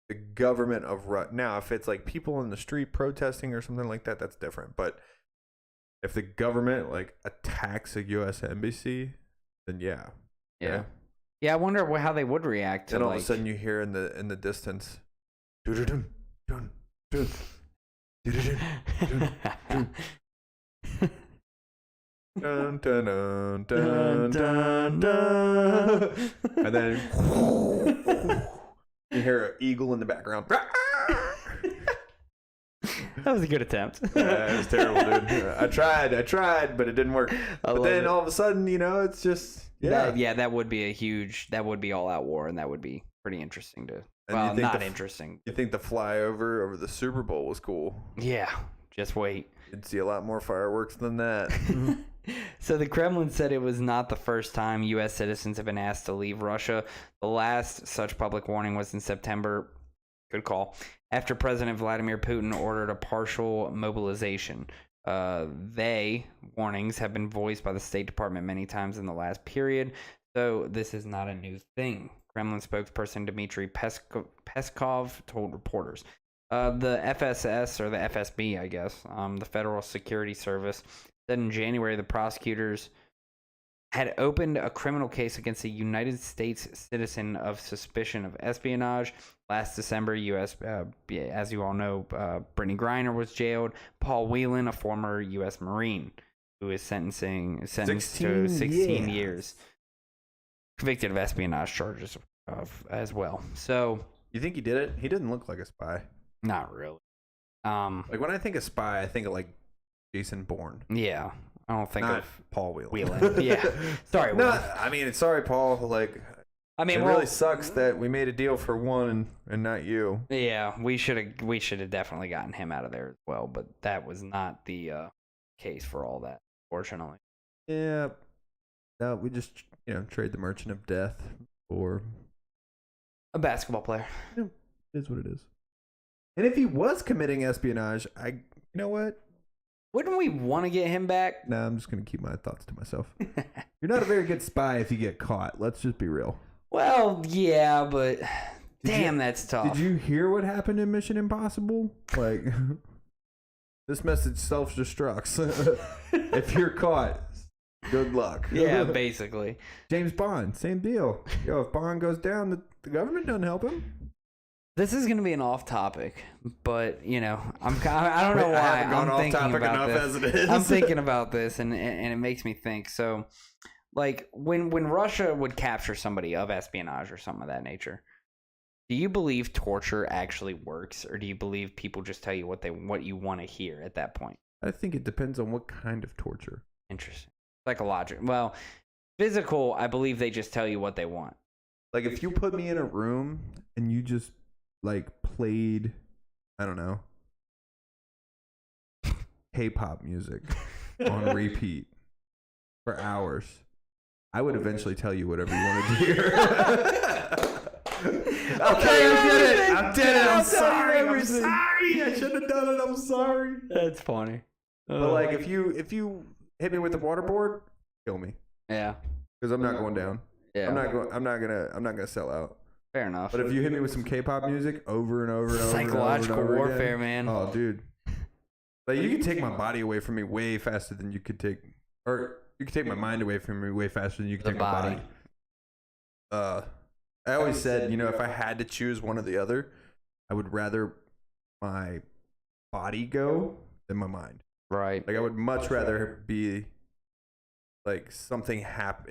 Speaker 2: the government of now, if it's like people in the street protesting or something like that, that's different. But if the government like attacks a U.S. embassy, then yeah.
Speaker 1: Yeah. Yeah, I wonder how they would react to
Speaker 2: Then all
Speaker 1: like.
Speaker 2: of a sudden you hear in the distance, dun dun dun dun dun dun dun dun, and then you hear an eagle in the background.
Speaker 1: That was a good attempt.
Speaker 2: It was terrible, dude. I tried, but it didn't work. But then all of a sudden, it's just
Speaker 1: that would be all out war, and that would be pretty interesting to.
Speaker 2: And
Speaker 1: Well,
Speaker 2: you think
Speaker 1: not interesting.
Speaker 2: You think the flyover over the Super Bowl was cool?
Speaker 1: Yeah, just wait.
Speaker 2: You'd see a lot more fireworks than that.
Speaker 1: So the Kremlin said it was not the first time U.S. citizens have been asked to leave Russia. The last such public warning was in September. Good call. After President Vladimir Putin ordered a partial mobilization. Warnings have been voiced by the State Department many times in the last period, so this is not a new thing. Kremlin spokesperson Dmitry Peskov told reporters. The FSS, or the FSB, I guess, the Federal Security Service, said in January the prosecutors had opened a criminal case against a United States citizen of suspicion of espionage. Last December, U.S. As you all know, Brittany Griner was jailed. Paul Whelan, a former U.S. Marine, who is sentenced to 16 years, convicted of espionage charges as well. So,
Speaker 2: You think he did it? He didn't look like a spy.
Speaker 1: not really.
Speaker 2: Like when I think of spy, I think of like Jason Bourne,
Speaker 1: Yeah, I don't think
Speaker 2: not
Speaker 1: of
Speaker 2: Paul Whelan.
Speaker 1: Whelan. Yeah, sorry.
Speaker 2: No,
Speaker 1: Whelan.
Speaker 2: I mean, sorry, Paul. Like,
Speaker 1: I mean,
Speaker 2: it
Speaker 1: well,
Speaker 2: really sucks that we made a deal for one and not you.
Speaker 1: Yeah, we should have definitely gotten him out of there as well, but that was not the case for all that, fortunately.
Speaker 2: Yeah. No, we just trade the Merchant of Death for.
Speaker 1: A basketball player.
Speaker 2: It is what it is. And if he was committing espionage, you know what?
Speaker 1: Wouldn't we want to get him back?
Speaker 2: Nah, I'm just gonna keep my thoughts to myself. You're not a very good spy if you get caught. Let's just be real.
Speaker 1: Well, yeah, but Damn, that's tough.
Speaker 2: Did you hear what happened in Mission Impossible? Like, this message self-destructs. If you're caught, good luck.
Speaker 1: Yeah, basically.
Speaker 2: James Bond, same deal. Yo, if Bond goes down, the government doesn't help him.
Speaker 1: This is going to be an off topic, but you know, I don't know
Speaker 2: I
Speaker 1: why
Speaker 2: haven't gone
Speaker 1: I'm
Speaker 2: off
Speaker 1: thinking
Speaker 2: topic
Speaker 1: about
Speaker 2: enough
Speaker 1: this.
Speaker 2: as it is.
Speaker 1: I'm thinking about this, and it makes me think. So, like when Russia would capture somebody of espionage or something of that nature, do you believe torture actually works, or do you believe people just tell you what you want to hear at that point?
Speaker 2: I think it depends on what kind of torture.
Speaker 1: Interesting. Psychological. Well, physical, I believe they just tell you what they want.
Speaker 2: Like, if you put me in a room and you just like played, I don't know, K-pop music on repeat for hours, I would eventually tell you whatever you wanted to hear. Okay, I did it. I'm sorry. I'm sorry. I shouldn't have done it. I'm sorry.
Speaker 1: That's funny.
Speaker 2: But like, if you hit me with the waterboard, kill me,
Speaker 1: Yeah.
Speaker 2: because I'm not going down.
Speaker 1: Yeah.
Speaker 2: I'm not gonna sell out.
Speaker 1: Fair enough.
Speaker 2: But if you hit me with some K-pop music over and over and over,
Speaker 1: Psychological
Speaker 2: and over
Speaker 1: warfare,
Speaker 2: again,
Speaker 1: man.
Speaker 2: Oh, dude. Like, you can take my body away from me way faster than you could take, or you could take my mind away from me way faster than you could
Speaker 1: The
Speaker 2: take my
Speaker 1: body.
Speaker 2: body. I always said, you know, if I had to choose one or the other, I would rather my body go than my mind.
Speaker 1: Right.
Speaker 2: Like, I would much rather be like something happen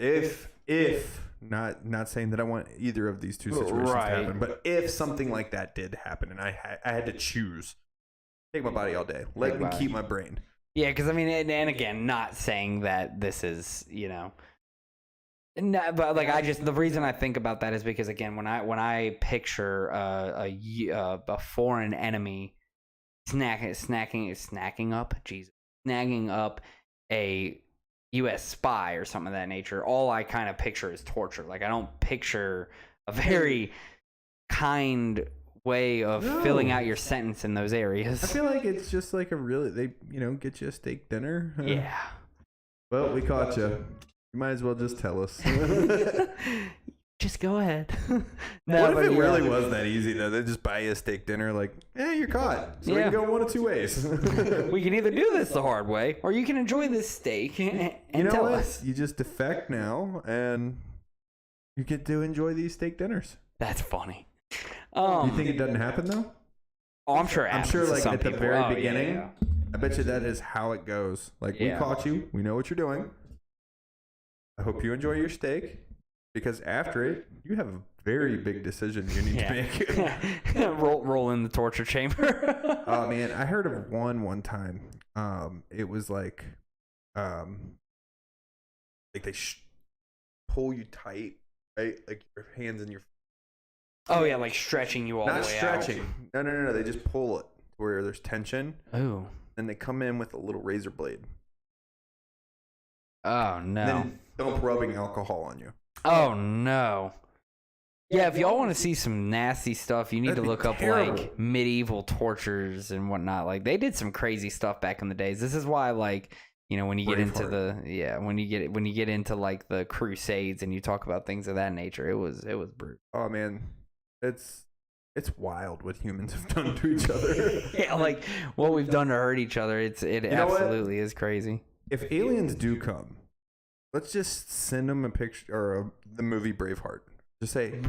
Speaker 2: if not saying that I want either of these two situations
Speaker 1: Right.
Speaker 2: to happen, but if something like that did happen and I had to choose, take my body all day, let me keep my brain.
Speaker 1: Yeah, because I mean, and again, not saying that this is, you know, no, but like the reason I think about that is because again, when I picture a foreign enemy snagging up a U.S. spy or something of that nature, all I kind of picture is torture. Like, I don't picture a very kind way of filling out your sentence in those areas.
Speaker 2: I feel like it's just like they get you a steak dinner.
Speaker 1: Yeah.
Speaker 2: Well, we caught you. You might as well just tell us.
Speaker 1: Just go ahead.
Speaker 2: What if it really was that easy though? They just buy you a steak dinner, like, you're caught. So we can go one of two ways.
Speaker 1: We can either do this the hard way, or you can enjoy this steak and
Speaker 2: You know
Speaker 1: tell
Speaker 2: what?
Speaker 1: us.
Speaker 2: You just defect now, and you get to enjoy these steak dinners.
Speaker 1: That's funny.
Speaker 2: You think it doesn't happen though?
Speaker 1: Oh, I'm sure. It
Speaker 2: I'm sure,
Speaker 1: happens to
Speaker 2: like
Speaker 1: some
Speaker 2: at the
Speaker 1: people.
Speaker 2: very
Speaker 1: Oh, yeah,
Speaker 2: beginning,
Speaker 1: yeah.
Speaker 2: I bet you that is how it goes. Like, we
Speaker 1: Yeah.
Speaker 2: caught you. We know what you're doing. I hope you enjoy your steak, because after it, you have a very big decision you need to make.
Speaker 1: roll in the torture chamber.
Speaker 2: Oh man, I heard of one time. It was like they pull you tight, right? Like your hands and your
Speaker 1: Oh yeah, like stretching you all
Speaker 2: not
Speaker 1: the way
Speaker 2: stretching. No. They just pull it where there's tension,
Speaker 1: out. Ooh.
Speaker 2: and they come in with a little razor blade.
Speaker 1: Oh no.
Speaker 2: And then dump rubbing alcohol on you.
Speaker 1: Oh no. Yeah, if y'all want to see some nasty stuff, you need
Speaker 2: That'd
Speaker 1: to
Speaker 2: be
Speaker 1: look up
Speaker 2: terrible.
Speaker 1: like medieval tortures and whatnot. Like, they did some crazy stuff back in the days. This is why, like, you know, when you get into when you get into like the Crusades and you talk about things of that nature, it was brutal.
Speaker 2: Oh man, it's wild what humans have done to each other.
Speaker 1: Yeah, like what we've done to hurt each other. It
Speaker 2: know what?
Speaker 1: absolutely is crazy.
Speaker 2: If aliens do come, let's just send them a picture or the movie Braveheart. Just say,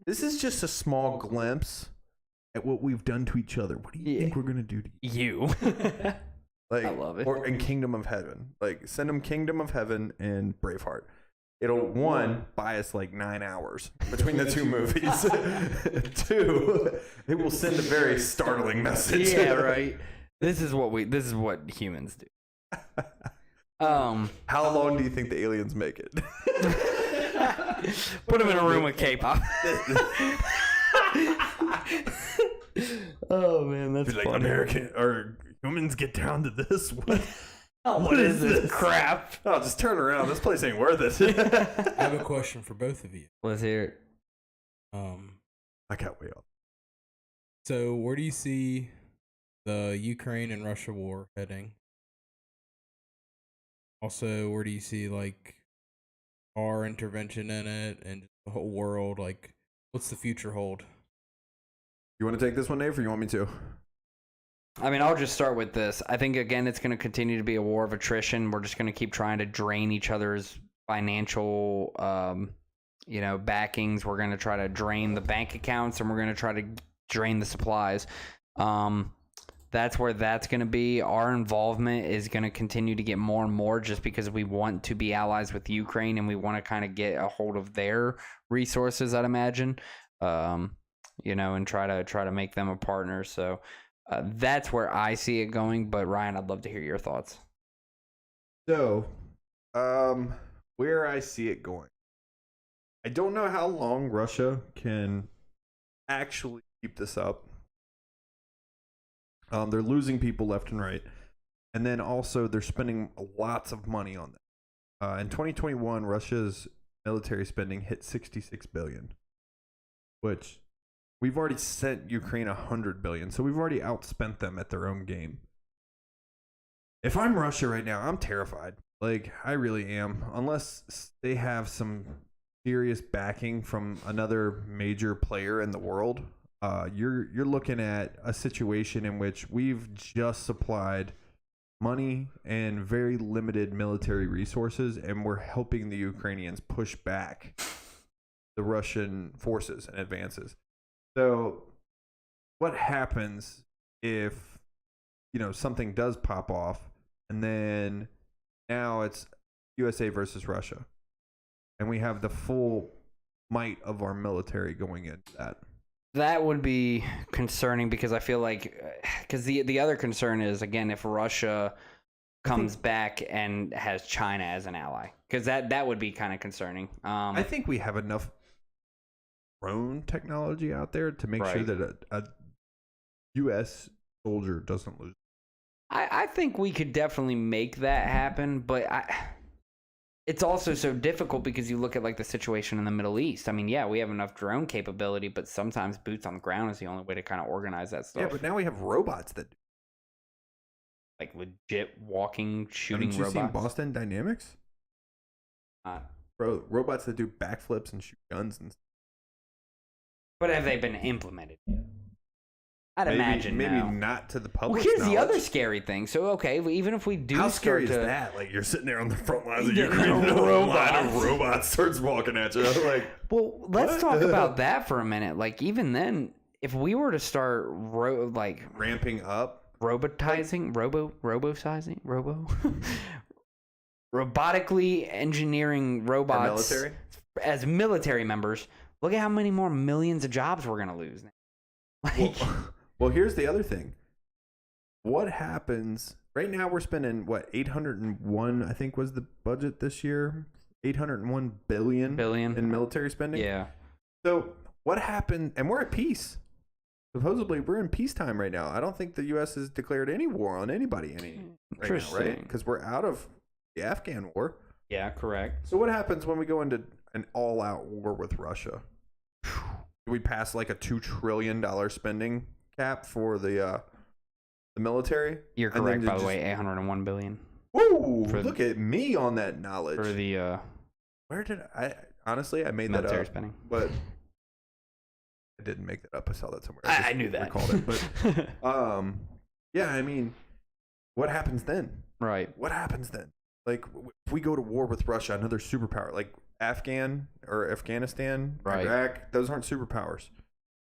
Speaker 2: this is just a small glimpse at what we've done to each other. What do you think we're gonna do to you? Like,
Speaker 1: I love it.
Speaker 2: Or in Kingdom of Heaven, like send them Kingdom of Heaven and Braveheart. It'll buy us like 9 hours between the two movies. 2, it will send a very startling message.
Speaker 1: Yeah, right. This is what humans do.
Speaker 2: How long do you think the aliens make it?
Speaker 1: Put them in a room with K-pop. Oh man, that's
Speaker 2: Be like,
Speaker 1: funny.
Speaker 2: American or humans get down to this.
Speaker 1: What is this crap?
Speaker 2: Oh, just turn around. This place ain't worth it.
Speaker 3: I have a question for both of you.
Speaker 1: Let's hear it.
Speaker 2: I can't wait.
Speaker 3: So where do you see the Ukraine and Russia war heading? Also, where do you see like our intervention in it and the whole world? Like, what's the future hold?
Speaker 2: You want to take this one, Dave, or you want me to?
Speaker 1: I mean, I'll just start with this. I think, again, it's going to continue to be a war of attrition. We're just going to keep trying to drain each other's financial, backings. We're going to try to drain the bank accounts, and we're going to try to drain the supplies. That's where that's going to be. Our involvement is going to continue to get more and more just because we want to be allies with Ukraine, and we want to kind of get a hold of their resources, I'd imagine, and try to make them a partner. So that's where I see it going. But Ryan, I'd love to hear your thoughts.
Speaker 2: So, where I see it going, I don't know how long Russia can actually keep this up. They're losing people left and right, and then also they're spending lots of money on them. In 2021, Russia's military spending hit 66 billion, which we've already sent Ukraine 100 billion, so we've already outspent them at their own game. If I'm Russia right now, I'm terrified. Like, I really am. Unless they have some serious backing from another major player in the world, you're looking at a situation in which we've just supplied money and very limited military resources, and we're helping the Ukrainians push back the Russian forces and advances. So what happens if, something does pop off, and then now it's USA versus Russia, and we have the full might of our military going into that?
Speaker 1: That would be concerning because I feel like, because the other concern is, again, if Russia comes back and has China as an ally, because that would be kind of concerning.
Speaker 2: I think we have enough drone technology out there to make sure that a U.S. soldier doesn't lose.
Speaker 1: I think we could definitely make that happen, but it's also so difficult because you look at like the situation in the Middle East. I mean, yeah, we have enough drone capability, but sometimes boots on the ground is the only way to kind of organize that stuff.
Speaker 2: Yeah, but now we have robots that do.
Speaker 1: Like legit walking, shooting
Speaker 2: Haven't you
Speaker 1: robots.
Speaker 2: seen Boston Dynamics? Bro, robots that do backflips and shoot guns and stuff.
Speaker 1: But have they been implemented yet? I'd imagine
Speaker 2: maybe
Speaker 1: no.
Speaker 2: not to the
Speaker 1: Well,
Speaker 2: public.
Speaker 1: here's the other scary thing. So, okay, even if we do
Speaker 2: How scary is
Speaker 1: start to,
Speaker 2: that? Like, you're sitting there on the front lines of
Speaker 1: Yeah,
Speaker 2: Ukraine, and a line of
Speaker 1: robots.
Speaker 2: robots starts walking at you. Like,
Speaker 1: well, let's
Speaker 2: What?
Speaker 1: talk about that for a minute. Like, even then, if we were to start
Speaker 2: ramping up,
Speaker 1: robotically engineering
Speaker 2: our
Speaker 1: robots
Speaker 2: military.
Speaker 1: as military members, look at how many more millions of jobs we're gonna lose now. Like,
Speaker 2: Well, here's the other thing. What happens right now? We're spending what 801, I think, was the budget this year. 801 billion in military spending.
Speaker 1: yeah.
Speaker 2: So what happened? And we're at peace. Supposedly, we're in peacetime right now. I don't think the U.S. has declared any war on anybody right now, right? Because we're out of the Afghan war.
Speaker 1: Yeah, correct.
Speaker 2: So what happens when we go into an all-out war with Russia? Do we pass like a $2 trillion spending cap for the military?
Speaker 1: You're
Speaker 2: And then
Speaker 1: correct, by the
Speaker 2: just-
Speaker 1: way. 801 billion
Speaker 2: Woo!
Speaker 1: For
Speaker 2: Look at me on that knowledge.
Speaker 1: for the
Speaker 2: Where did I honestly? I made that
Speaker 1: military
Speaker 2: up,
Speaker 1: spending.
Speaker 2: but I didn't make that up. I saw that somewhere.
Speaker 1: I
Speaker 2: just
Speaker 1: knew that.
Speaker 2: Recalled it, but yeah. I mean, what happens then?
Speaker 1: Right.
Speaker 2: What happens then? Like, if we go to war with Russia, another superpower, like Afghanistan,
Speaker 1: Right.
Speaker 2: Iraq, those aren't superpowers.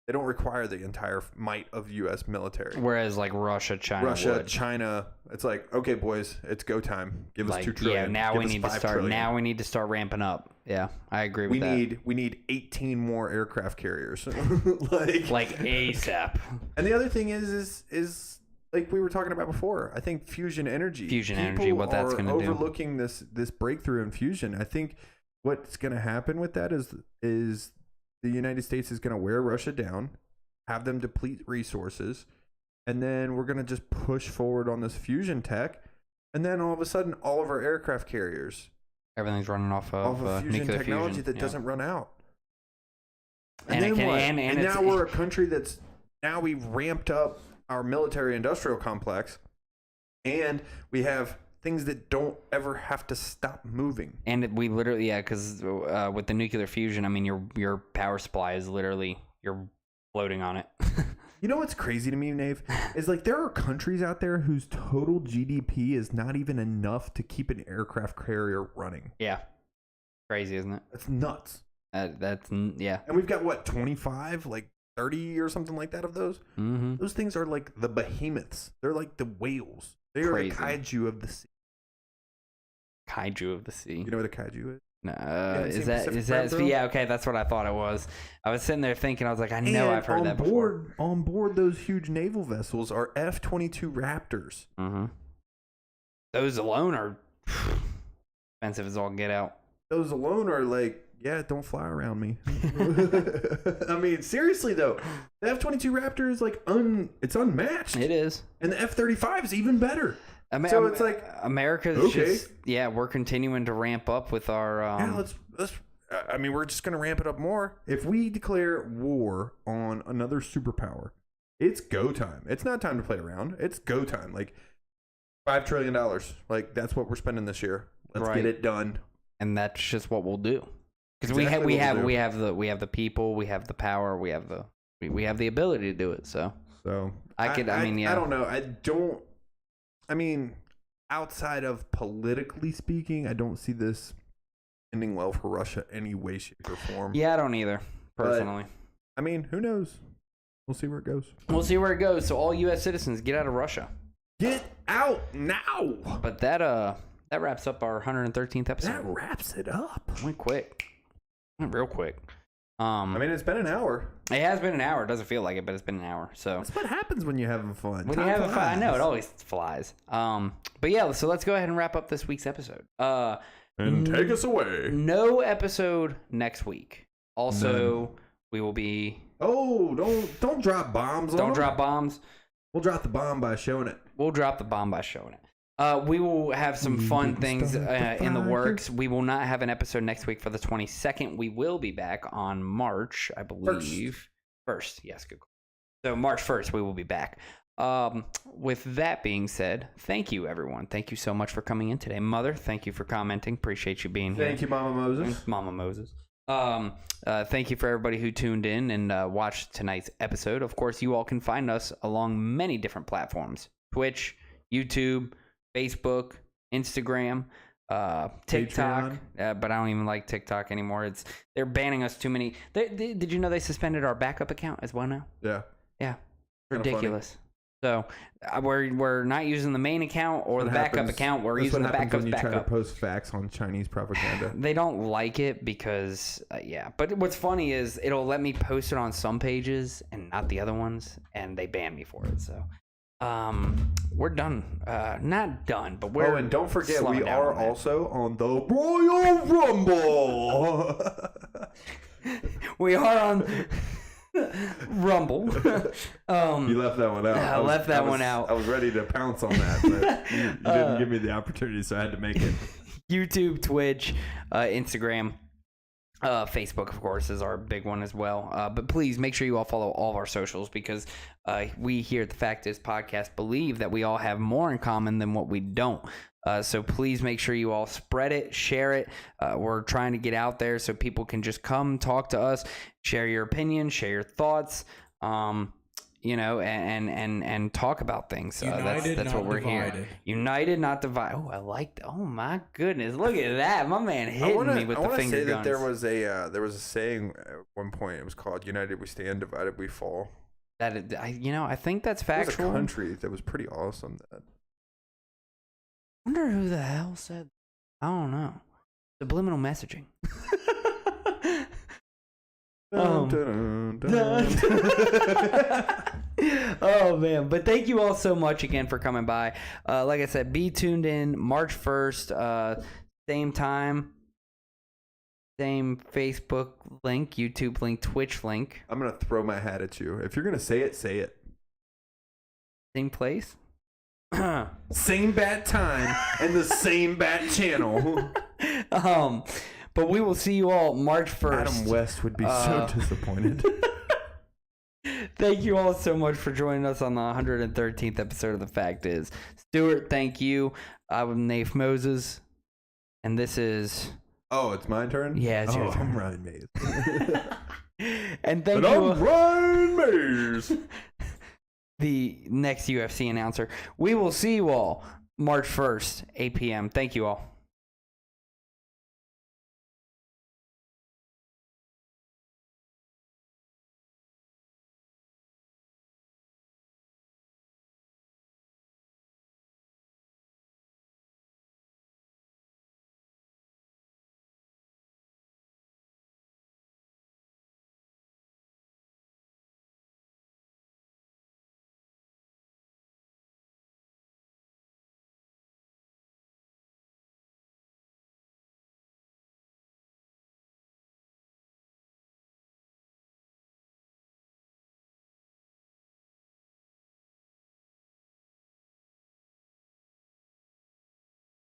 Speaker 2: They don't require the entire might of U.S. military.
Speaker 1: Whereas like Russia, China, would.
Speaker 2: China, it's like, okay, boys, it's go time. Give us $2 trillion.
Speaker 1: Yeah, now
Speaker 2: Give
Speaker 1: we
Speaker 2: us
Speaker 1: need to
Speaker 2: $5
Speaker 1: start.
Speaker 2: trillion.
Speaker 1: Now we need to start ramping up. Yeah, I agree with that.
Speaker 2: We need 18 more aircraft carriers.
Speaker 1: Like ASAP.
Speaker 2: And the other thing is like we were talking about before. I think fusion energy.
Speaker 1: What that's going to do.
Speaker 2: Overlooking this breakthrough in fusion. I think what's going to happen with that is the United States is going to wear Russia down, have them deplete resources, and then we're going to just push forward on this fusion tech, and then all of a sudden, all of our aircraft carriers,
Speaker 1: Everything's running off of
Speaker 2: fusion
Speaker 1: nuclear
Speaker 2: technology
Speaker 1: fusion.
Speaker 2: that
Speaker 1: Yeah.
Speaker 2: doesn't run out.
Speaker 1: And
Speaker 2: then
Speaker 1: it can-
Speaker 2: what?
Speaker 1: and it's-
Speaker 2: now we're a country that's now we've ramped up our military industrial complex, and we have things that don't ever have to stop moving.
Speaker 1: And we literally, because with the nuclear fusion, I mean, your power supply is literally your floating on it.
Speaker 2: You know what's crazy to me, Nave? Is like there are countries out there whose total GDP is not even enough to keep an aircraft carrier running.
Speaker 1: Yeah. Crazy, isn't it?
Speaker 2: That's nuts.
Speaker 1: Yeah.
Speaker 2: And we've got what, 25, like 30 or something like that of those?
Speaker 1: Mm-hmm.
Speaker 2: Those things are like the behemoths. They're like the whales. They are the
Speaker 1: Crazy.
Speaker 2: kaiju of the sea.
Speaker 1: Kaiju of the sea.
Speaker 2: You know what a kaiju is?
Speaker 1: No,
Speaker 2: haven't
Speaker 1: is
Speaker 2: seen
Speaker 1: that
Speaker 2: Pacific Rim, bro?
Speaker 1: yeah, okay, that's what I thought it was. I was sitting there thinking, I was like, I know
Speaker 2: And
Speaker 1: I've heard
Speaker 2: on
Speaker 1: that
Speaker 2: board, on board those huge naval vessels are F-22 Raptors.
Speaker 1: before. Mm-hmm. Those alone are expensive as all get out.
Speaker 2: Those alone are like, yeah, don't fly around me. I mean, seriously though, the F-22 Raptor is like it's unmatched.
Speaker 1: It is.
Speaker 2: And the F-35 is even better.
Speaker 1: So
Speaker 2: it's like,
Speaker 1: America's
Speaker 2: okay.
Speaker 1: just we're continuing to ramp up with our
Speaker 2: Yeah, let's. I mean, we're just gonna ramp it up more. If we declare war on another superpower, it's go time. It's not time to play around. It's go time. Like $5 trillion. Like that's what we're spending this year. Let's
Speaker 1: Right.
Speaker 2: get it done.
Speaker 1: and that's just what we'll do. Because
Speaker 2: Exactly
Speaker 1: we
Speaker 2: what
Speaker 1: have
Speaker 2: we'll do.
Speaker 1: we have the people, we have the power, we have the ability to do it. So
Speaker 2: So
Speaker 1: I mean, yeah.
Speaker 2: I don't know. I mean, outside of politically speaking, I don't see this ending well for Russia any way, shape, or form.
Speaker 1: Yeah, I don't either, personally.
Speaker 2: I mean, who knows? We'll see where it goes.
Speaker 1: We'll see where it goes. So all U.S. citizens, get out of Russia.
Speaker 2: Get out now.
Speaker 1: But that wraps up our 113th episode.
Speaker 2: That wraps it up.
Speaker 1: Went quick. Went real quick.
Speaker 2: I mean, it's been an hour.
Speaker 1: It has been an hour. It doesn't feel like it, but it's been an hour. So
Speaker 2: That's what happens when you're having fun.
Speaker 1: when
Speaker 2: Time
Speaker 1: you have a fun, I know it
Speaker 2: flies.
Speaker 1: always flies. But yeah, so let's go ahead and wrap up this week's episode.
Speaker 2: And take us away.
Speaker 1: No episode next week. Also, we will be.
Speaker 2: Oh, don't drop bombs.
Speaker 1: Don't
Speaker 2: on
Speaker 1: drop
Speaker 2: them.
Speaker 1: bombs.
Speaker 2: We'll drop the bomb by showing it.
Speaker 1: We'll drop the bomb by showing it. We will have some
Speaker 2: We
Speaker 1: fun
Speaker 2: didn't
Speaker 1: things
Speaker 2: start the
Speaker 1: in the
Speaker 2: fire.
Speaker 1: works. We will not have an episode next week for the 22nd. We will be back on March, I believe. First. Yes, good call. So March 1st, we will be back. With that being said, thank you, everyone. Thank you so much for coming in today. Mother, thank you for commenting. Appreciate you being here.
Speaker 2: Thank you, Mama Moses.
Speaker 1: Mama Moses. Thank you for everybody who tuned in and watched tonight's episode. Of course, you all can find us along many different platforms: Twitch, YouTube, Facebook, Instagram, TikTok. But I don't even like TikTok anymore. They're banning us too many. Did you know they suspended our backup account as well now?
Speaker 2: Yeah.
Speaker 1: Yeah,
Speaker 2: Kinda
Speaker 1: ridiculous. So we're not using the main account or the backup account. We're using the
Speaker 2: when
Speaker 1: backup's
Speaker 2: you try to
Speaker 1: backup.
Speaker 2: post facts on Chinese propaganda.
Speaker 1: They don't like it because, But what's funny is it'll let me post it on some pages and not the other ones, and they ban me for it. So, we're done. Not done, but we're.
Speaker 2: Oh, and don't forget,
Speaker 1: slowing
Speaker 2: we
Speaker 1: down
Speaker 2: are
Speaker 1: on that.
Speaker 2: also on the Royal Rumble.
Speaker 1: We are on Rumble.
Speaker 2: You left that one out.
Speaker 1: I left that one out.
Speaker 2: I was ready to pounce on that, but you didn't give me the opportunity, so I had to make it.
Speaker 1: YouTube, Twitch, Instagram, Facebook, of course, is our big one as well. But please make sure you all follow all of our socials because we here at the Fact Is Podcast believe that we all have more in common than what we don't. So please make sure you all spread it, share it. We're trying to get out there so people can just come talk to us, share your opinion, share your thoughts. And talk about things.
Speaker 3: United,
Speaker 1: That's what
Speaker 3: not
Speaker 1: we're here.
Speaker 3: divided.
Speaker 1: United, not divided. Oh, I like that. Oh my goodness, look at that, my man hitting me with
Speaker 2: I
Speaker 1: the
Speaker 2: wanna
Speaker 1: finger
Speaker 2: say
Speaker 1: guns.
Speaker 2: that there was a saying at one point. It was called "United we stand, divided we fall."
Speaker 1: I think that's
Speaker 2: There was a
Speaker 1: factual.
Speaker 2: country that was pretty awesome. That
Speaker 1: Wonder who the hell said. I don't know. Subliminal messaging.
Speaker 2: Dun, dun, dun.
Speaker 1: Oh man, but thank you all so much again for coming by. Like I said, be tuned in March 1st, same time, same Facebook link, YouTube link, Twitch link,
Speaker 2: I'm gonna throw my hat at you. If you're gonna say it, say it.
Speaker 1: same place.
Speaker 2: Same bat time and the same bat channel.
Speaker 1: But we will see you all March 1st.
Speaker 2: Adam West would be so disappointed.
Speaker 1: Thank you all so much for joining us on the 113th episode of The Fact Is. Stuart, thank you. I'm Nafe Moses, and this is...
Speaker 2: Oh, it's my turn?
Speaker 1: Yeah, it's your turn.
Speaker 2: I'm Ryan Mays.
Speaker 1: And thank
Speaker 2: And
Speaker 1: you,
Speaker 2: I'm Ryan Mays.
Speaker 1: the next UFC announcer. We will see you all March 1st, 8 p.m. Thank you all.